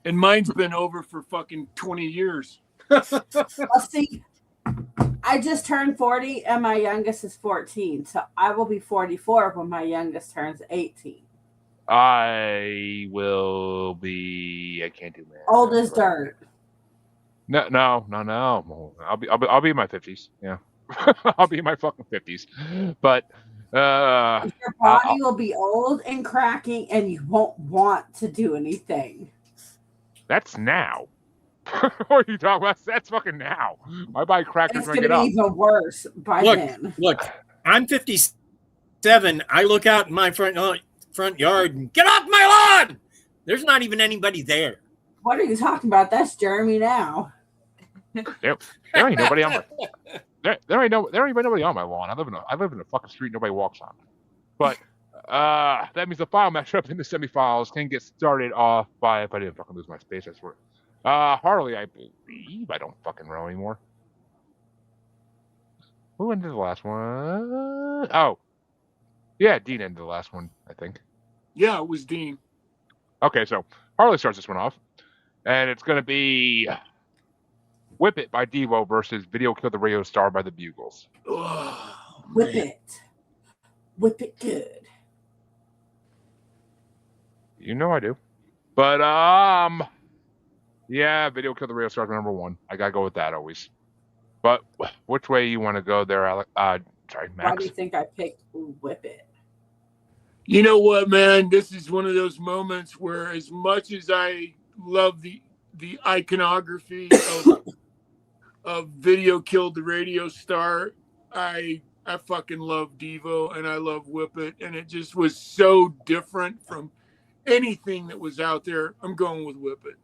and mine's been over for fucking 20 years. Well, see, I just turned 40 and my youngest is 14. So I will be 44 when my youngest turns 18. I will be. I can't do math. Old as dirt. No. I'll be in my 50s. Yeah, I'll be in my fucking 50s. But Your body will be old and cracking and you won't want to do anything. that's now. What are you talking about? That's fucking now. My body cracked It's when I going to get be up. even worse by then. Look, I'm 57. I look out in my front yard and get off my lawn. There's not even anybody there. What are you talking about? That's Jeremy now. There ain't nobody on my. There ain't even nobody on my lawn. I live in a fucking street nobody walks on. But that means the final matchup in the semifinals can get started off by, if I didn't fucking lose my space, I swear. Harley, I believe I don't fucking row anymore. Who ended the last one? Oh, yeah, Dean ended the last one, I think. Yeah, it was Dean. Okay, so Harley starts this one off, and it's gonna be "Whip It" by Devo versus "Video Killed the Radio Star" by the Bugles. Oh, Whip it good. You know I do. But yeah, "Video Killed the Radio Star" number one. I gotta go with that always. But which way you want to go there, Alex? Sorry, Max. Why do you think I picked Whip It? You know what, man? This is one of those moments where, as much as I love the iconography of "Video Killed the Radio Star," I fucking love Devo and I love Whip It, and it just was so different from anything that was out there. I'm going with Whip It.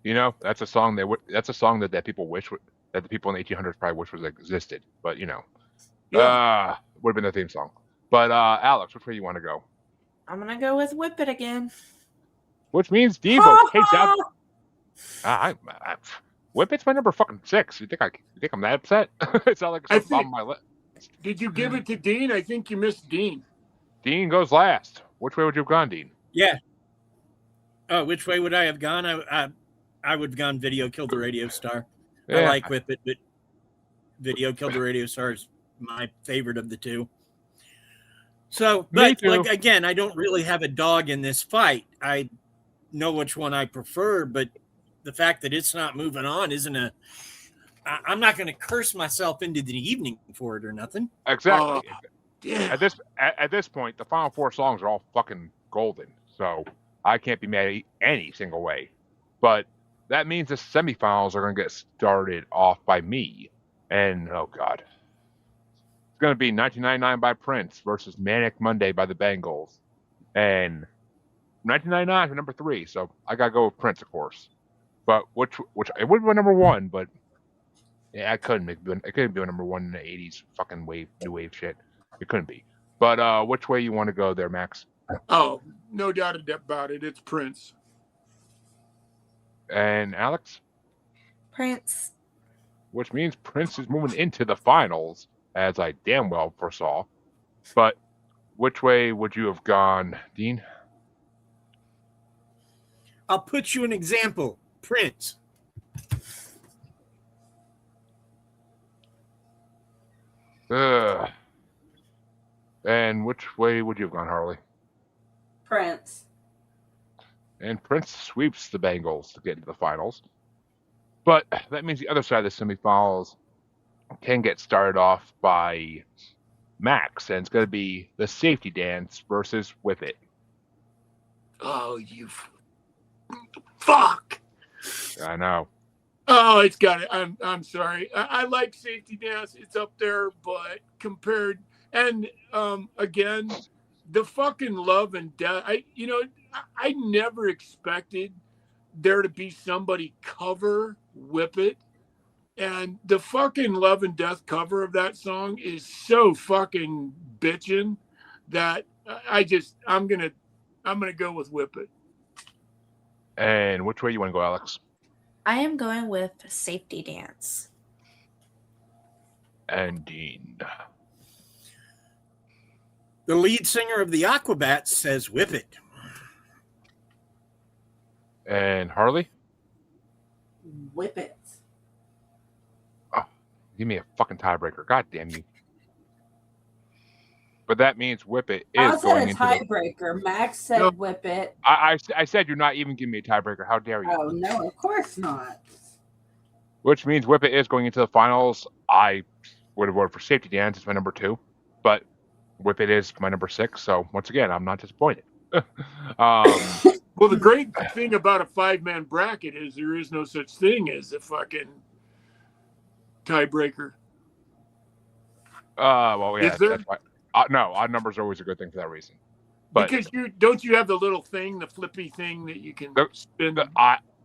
You know, that's a song that people wish that the people in the 1800s probably wish was existed. But you know, Yeah. would have been the theme song. But Alex, which way you want to go? I'm gonna go with Whip It again. Which means Devo takes out. Whip It's my number fucking 6. You think I'm that upset? It's not like it's on my list. Did you give it to Dean? I think you missed Dean. Dean goes last. Which way would you have gone, Dean? Yeah. Oh, which way would I have gone? I would have gone "Video Killed the Radio Star." Yeah. I like Whip It, but "Video Killed the Radio Star" is my favorite of the two. So, but like again, I don't really have a dog in this fight. I know which one I prefer, but the fact that it's not moving on isn't I'm not going to curse myself into the evening for it or nothing. Exactly. Yeah. At this point, the final 4 songs are all fucking golden, so I can't be mad at any single way. But that means the semifinals are going to get started off by me, and oh god, it's going to be 1999 by Prince versus Manic Monday by the Bangles, and 1999 for number 3. So I got to go with Prince, of course. But which it would be number 1, but yeah, it couldn't be number 1 in the 80s fucking new wave shit. It couldn't be. But which way you want to go there, Max? Oh, no doubt about it. It's Prince. And Alex? Prince. Which means Prince is moving into the finals, as I damn well foresaw. But which way would you have gone, Dean? I'll put you an example. Prince. And which way would you have gone, Harley? Prince. And Prince sweeps the Bengals to get into the finals. But that means the other side of the semifinals can get started off by Max, and it's going to be the Safety Dance versus Whip It. Oh, you fuck! I know. Oh, it's got it. I'm sorry. I like Safety Dance. It's up there, but compared and again, the fucking Love and Death. I never expected there to be somebody cover Whip It, and the fucking Love and Death cover of that song is so fucking bitchin' that I'm gonna go with Whip It. And which way you want to go, Alex? I am going with Safety Dance. And Dean. The lead singer of the Aquabats says "Whip It." And Harley? Whip It. Oh, give me a fucking tiebreaker. God damn you. But that means Whip It is How's that going a into the... tiebreaker? Max said No. Whip It. I said you're not even giving me a tiebreaker. How dare you? Oh, no, of course not. Which means Whip It is going into the finals. I would have voted for Safety Dance. It's my number 2. But Whip It is my number 6. So once again, I'm not disappointed. Well, the great thing about a 5-man bracket is there is no such thing as a fucking tiebreaker. Well, yeah, Is there? that's why. No, odd numbers are always a good thing for that reason. But Because you have the little thing, the flippy thing that you can spin.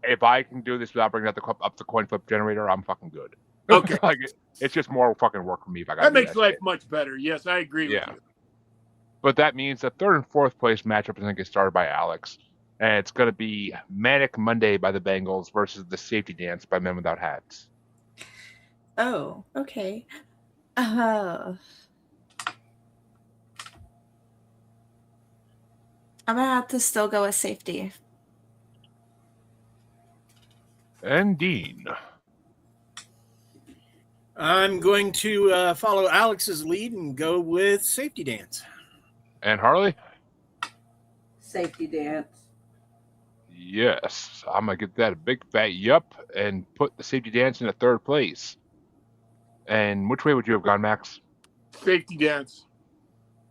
If I can do this without bringing up the coin flip generator, I'm fucking good. Okay. Like it's just more fucking work for me if I got That makes life shit. much better. Yes, I agree with you. But that means the 3rd and 4th place matchup is going to get started by Alyx. And it's going to be Manic Monday by the Bengals versus the Safety Dance by Men Without Hats. Oh, okay. I'm gonna have to still go with safety. And Dean. I'm going to follow Alex's lead and go with Safety Dance. And Harley? Safety Dance. Yes. I'm going to get that a big fat yup and put the Safety Dance in the 3rd place. And which way would you have gone, Max? Safety Dance.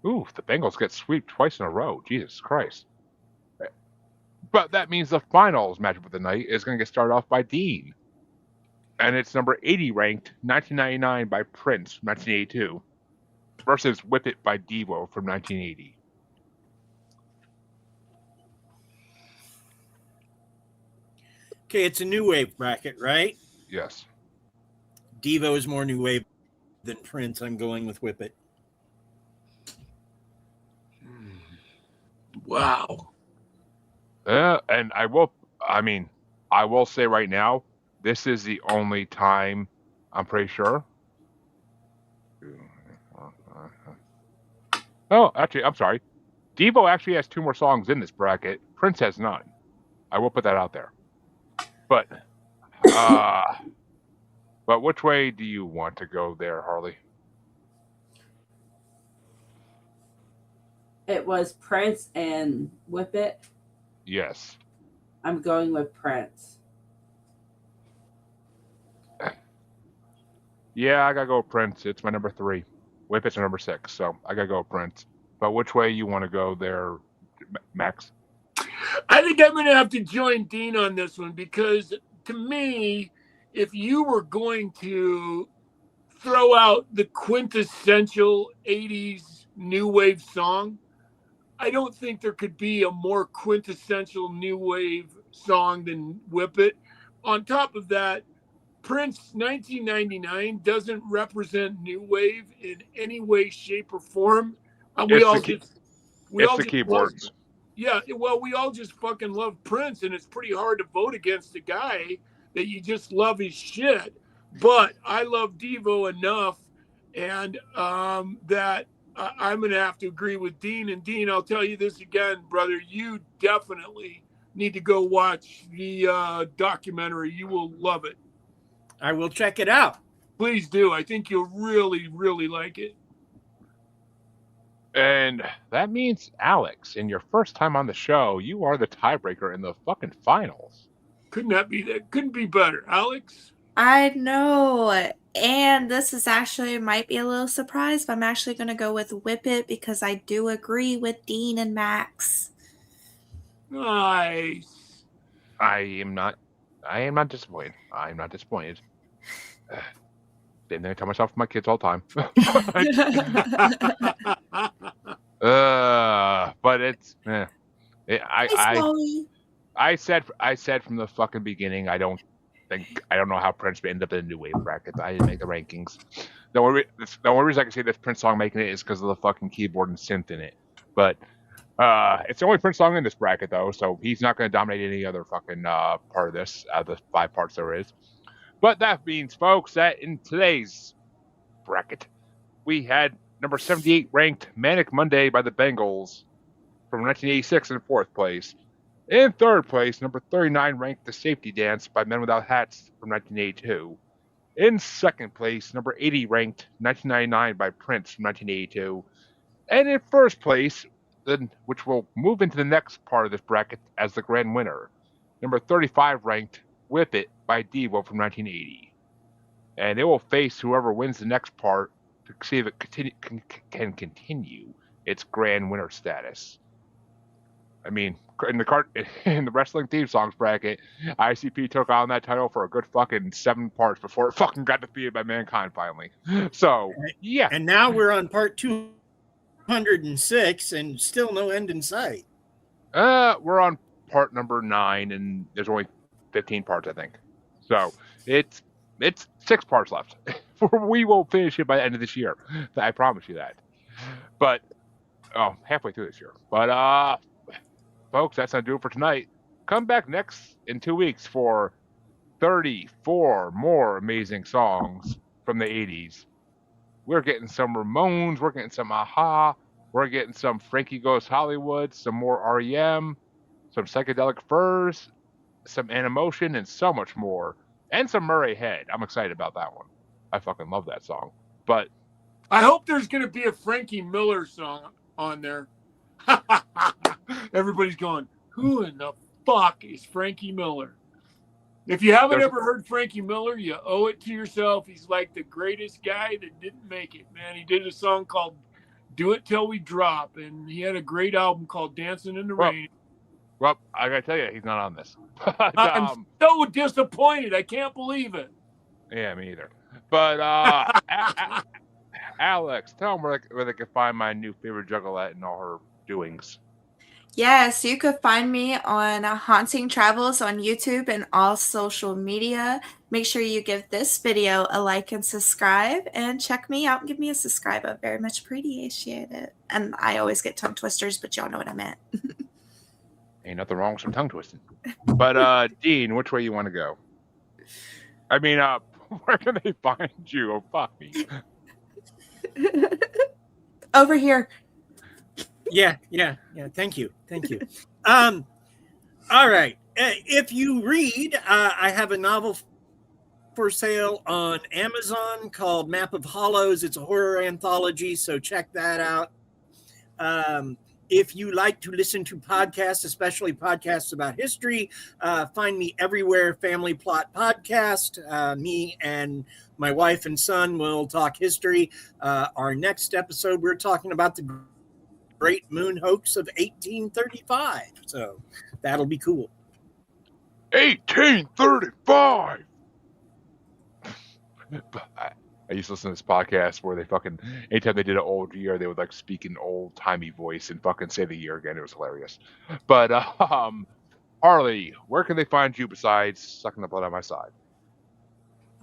Ooh, the Bengals get swept twice in a row. Jesus Christ. But that means the finals matchup of the night is going to get started off by Dean. And it's number 80 ranked, 1999 by Prince, 1982, versus Whip It by Devo from 1980. Okay, it's a new wave bracket, right? Yes. Devo is more new wave than Prince. I'm going with Whip It. Wow. And I will say right now, this is the only time, I'm pretty sure. Oh, actually, I'm sorry. Devo actually has 2 more songs in this bracket. Prince has none. I will put that out there. But which way do you want to go there, Harley? It was Prince and Whip It. Yes. I'm going with Prince. Yeah, I gotta go with Prince. It's my number 3. Whip It's my number 6, so I gotta go with Prince. But which way you want to go there, Max? I think I'm going to have to join Dean on this one because to me, if you were going to throw out the quintessential 80s new wave song, I don't think there could be a more quintessential new wave song than Whip It. On top of that, Prince 1999 doesn't represent new wave in any way, shape, or form. We all just keyboards. Yeah, well, we all just fucking love Prince, and it's pretty hard to vote against a guy that you just love his shit. But I love Devo enough, and that I'm going to have to agree with Dean. And Dean, I'll tell you this again, brother, you definitely need to go watch the documentary. You will love it. I will check it out. Please do. I think you'll really, really like it. And that means, Alyx, in your first time on the show, you are the tiebreaker in the fucking finals. Couldn't be better. Alyx? I know. And this is actually might be a little surprise, but I'm actually going to go with Whip It because I do agree with Dean and Max. Nice. I am not disappointed. I'm not disappointed. Same thing I tell myself for my kids all the time. But it's I said from the fucking beginning, I don't know how Prince ended up in a new wave bracket. I didn't make the rankings. The only reason I can say this Prince song making it is because of the fucking keyboard and synth in it. But it's the only Prince song in this bracket though, so he's not going to dominate any other fucking part of this out of the 5 parts there is. But that means, folks, that in today's bracket, we had number 78 ranked Manic Monday by the Bengals from 1986 in 4th place. In third place, number 39 ranked The Safety Dance by Men Without Hats from 1982. In second place, number 80 ranked 1999 by Prince from 1982. And in first place, which will move into the next part of this bracket as the grand winner, number 35 ranked Whip It by Devo from 1980. And it will face whoever wins the next part to see if it can continue its grand winner status. I mean, in the wrestling theme songs bracket, ICP took on that title for a good fucking 7 parts before it fucking got defeated by Mankind finally. So yeah, And now we're on part 206, and still no end in sight. we're on part number 9, and there's only 15 parts, I think. So it's 6 parts left. We will finish it by the end of this year. I promise you that. But halfway through this year. But folks, that's gonna do it for tonight. Come back in 2 weeks for 34 more amazing songs from the 80s. We're getting some Ramones, we're getting some Aha, we're getting some Frankie Goes Hollywood, some more R.E.M, some Psychedelic Furs, some Animotion, and so much more. And some Murray Head. I'm excited about that one. I fucking love that song. But I hope there's going to be a Frankie Miller song on there. Everybody's going, who in the fuck is Frankie Miller? If you haven't ever heard Frankie Miller, you owe it to yourself. He's like the greatest guy that didn't make it, man. He did a song called Do It Till We Drop, and he had a great album called Dancing in the Rain. Well, I got to tell you, he's not on this. I'm so disappointed. I can't believe it. Yeah, me either. But Alyx, tell them where they can find my new favorite juggalette and all her doings. Yes, you could find me on Haunting Travels on YouTube and all social media. Make sure you give this video a like and subscribe, and check me out and give me a subscribe. I very much appreciate it. And I always get tongue twisters, but y'all know what I meant. Ain't nothing wrong with some tongue twisting. But Dean, which way you want to go? I mean, where can they find you? Oh, fuck me. Over here. Yeah. Thank you. All right. If you read, I have a novel for sale on Amazon called Map of Hollows. It's a horror anthology, so check that out. If you like to listen to podcasts, especially podcasts about history, find me everywhere. Family Plot Podcast. Me and my wife and son will talk history. Our next episode, we're talking about the Great Moon Hoax of 1835. So that'll be cool. 1835. I used to listen to this podcast where they fucking, anytime they did an old year, they would like speak in old timey voice and fucking say the year again. It was hilarious. But Harley, where can they find you besides sucking the blood on my side?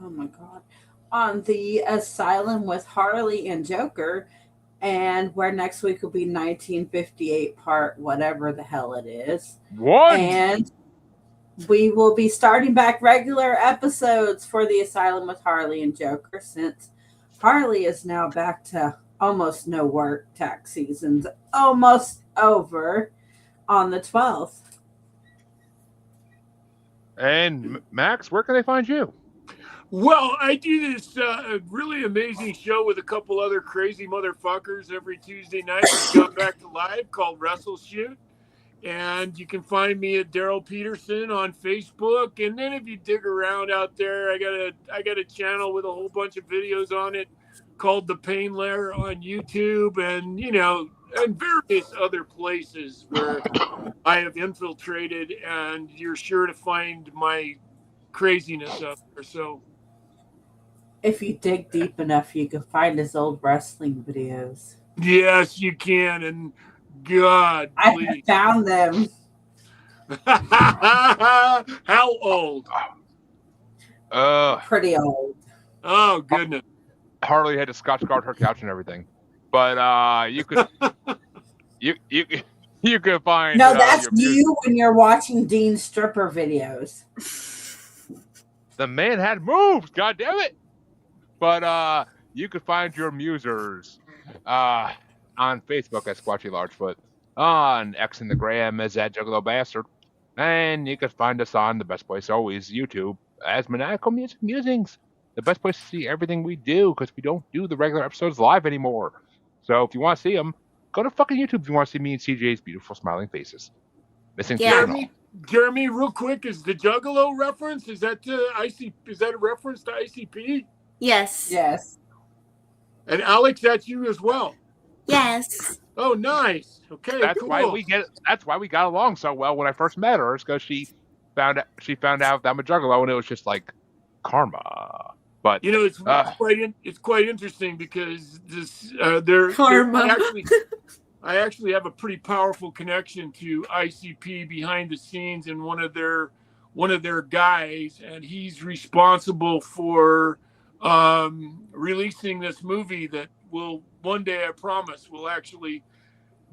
Oh my God. On the Asylum with Harley and Joker, and where next week will be 1958 part whatever the hell it is. What? And we will be starting back regular episodes for the Asylum with Harley and Joker, since Harley is now back to almost no work. Tax season's almost over on the 12th. And Max, where can they find you? Well, I do this really amazing show with a couple other crazy motherfuckers every Tuesday night. We come back to live called Wrestle Shoot. And you can find me at Daryl Peterson on Facebook. And then if you dig around out there, I got a channel with a whole bunch of videos on it called The Pain Lair on YouTube, and and various other places where I have infiltrated, and you're sure to find my craziness out there. So if you dig deep enough, you can find his old wrestling videos. Yes, you can. And God, please. I found them. How old? Pretty old. Oh, goodness. Harley had to Scotch guard her couch and everything. But you could you could find. No, that's you when you're watching Dean's stripper videos. The man had moves. God damn it! But you could find your musers on Facebook as Squatchy Largefoot, on X and the Gram as that Juggalo Bastard, And you can find us on the best place always, YouTube, as Maniacal Music Musings. The best place to see everything we do, because we don't do the regular episodes live anymore. So if you want to see them, go to fucking YouTube if you want to see me and CJ's beautiful smiling faces. Missing Yeah. Jeremy, Jeremy, real quick, is the Juggalo reference? Is that Is that a reference to ICP? Yes. Yes. And Alyx, that's you as well. Yes. Oh, nice. Okay, That's cool. why we got along so well when I first met her, is because she found out that I'm a Juggalo, and it was just like karma. But You know, it's quite interesting because Karma. I actually have a pretty powerful connection to ICP behind the scenes, and one of their guys, and he's responsible for releasing this movie that will one day, I promise, will actually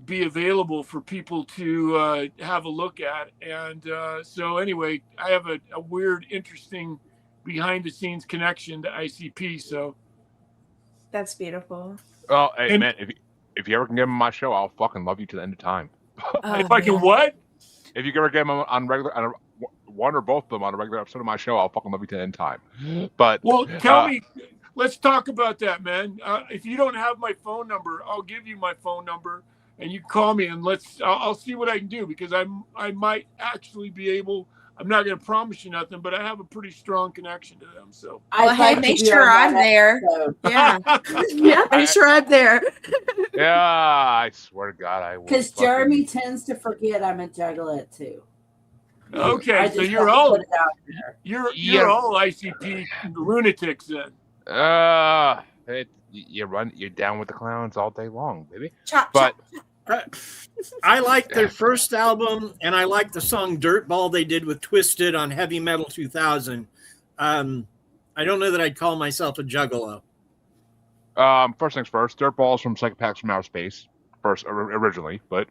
be available for people to have a look at. And so anyway, I have a weird, interesting behind the scenes connection to ICP. So That's beautiful. well, hey, And- man, if you ever can get him on my show, I'll fucking love you to the end of time. if I can what? If you can ever get him on regular, one or both of them on a regular episode of my show, I'll fucking love you to the end of time. But Well, tell me, let's talk about that, man. If you don't have my phone number, I'll give you my phone number and you call me, and I'll see what I can do, because I might actually be able. I'm not going to promise you nothing, but I have a pretty strong connection to them. So, Well, hey, make sure I'm there. Yeah. Yeah, make sure I'm there. Yeah, I swear to God, I will. Because Jeremy tends to forget I'm a Juggalo too. Okay, so you're all you're all ICP lunatics then. You're down with the clowns all day long, baby. Chop, But I like their first album, and I like the song Dirtball they did with Twisted on Heavy Metal 2000. I don't know that I'd call myself a Juggalo. First things first, Dirtball's from Psychopaths from Outer Space, originally, but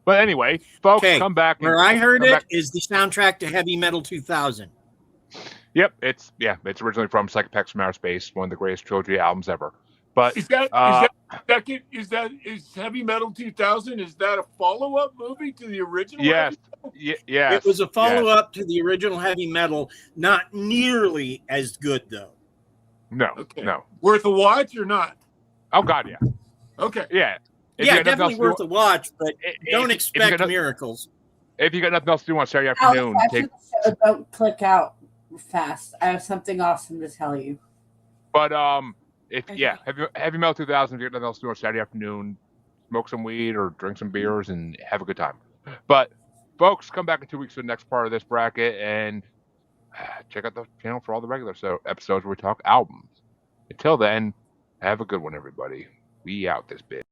anyway, folks, come back. Where I heard it is the soundtrack to Heavy Metal 2000. Yep, it's originally from Psychopaths from Outer Space, one of the greatest trilogy albums ever. But is Heavy Metal 2000? Is that a follow-up movie to the original? Yes, yes. It was a follow-up to the original Heavy Metal, not nearly as good though. No, okay. No. Worth a watch or not? Oh God, yeah. Okay. Yeah. Definitely worth a watch, but don't expect miracles. If you got nothing else to do on Saturday afternoon, don't click out fast. I have something awesome to tell you. But Heavy Metal 2000. If you got nothing else to do on Saturday afternoon, smoke some weed or drink some beers and have a good time. But folks, come back in 2 weeks for the next part of this bracket and check out the channel for all the regular episodes where we talk albums. Until then, have a good one, everybody. We out this bit.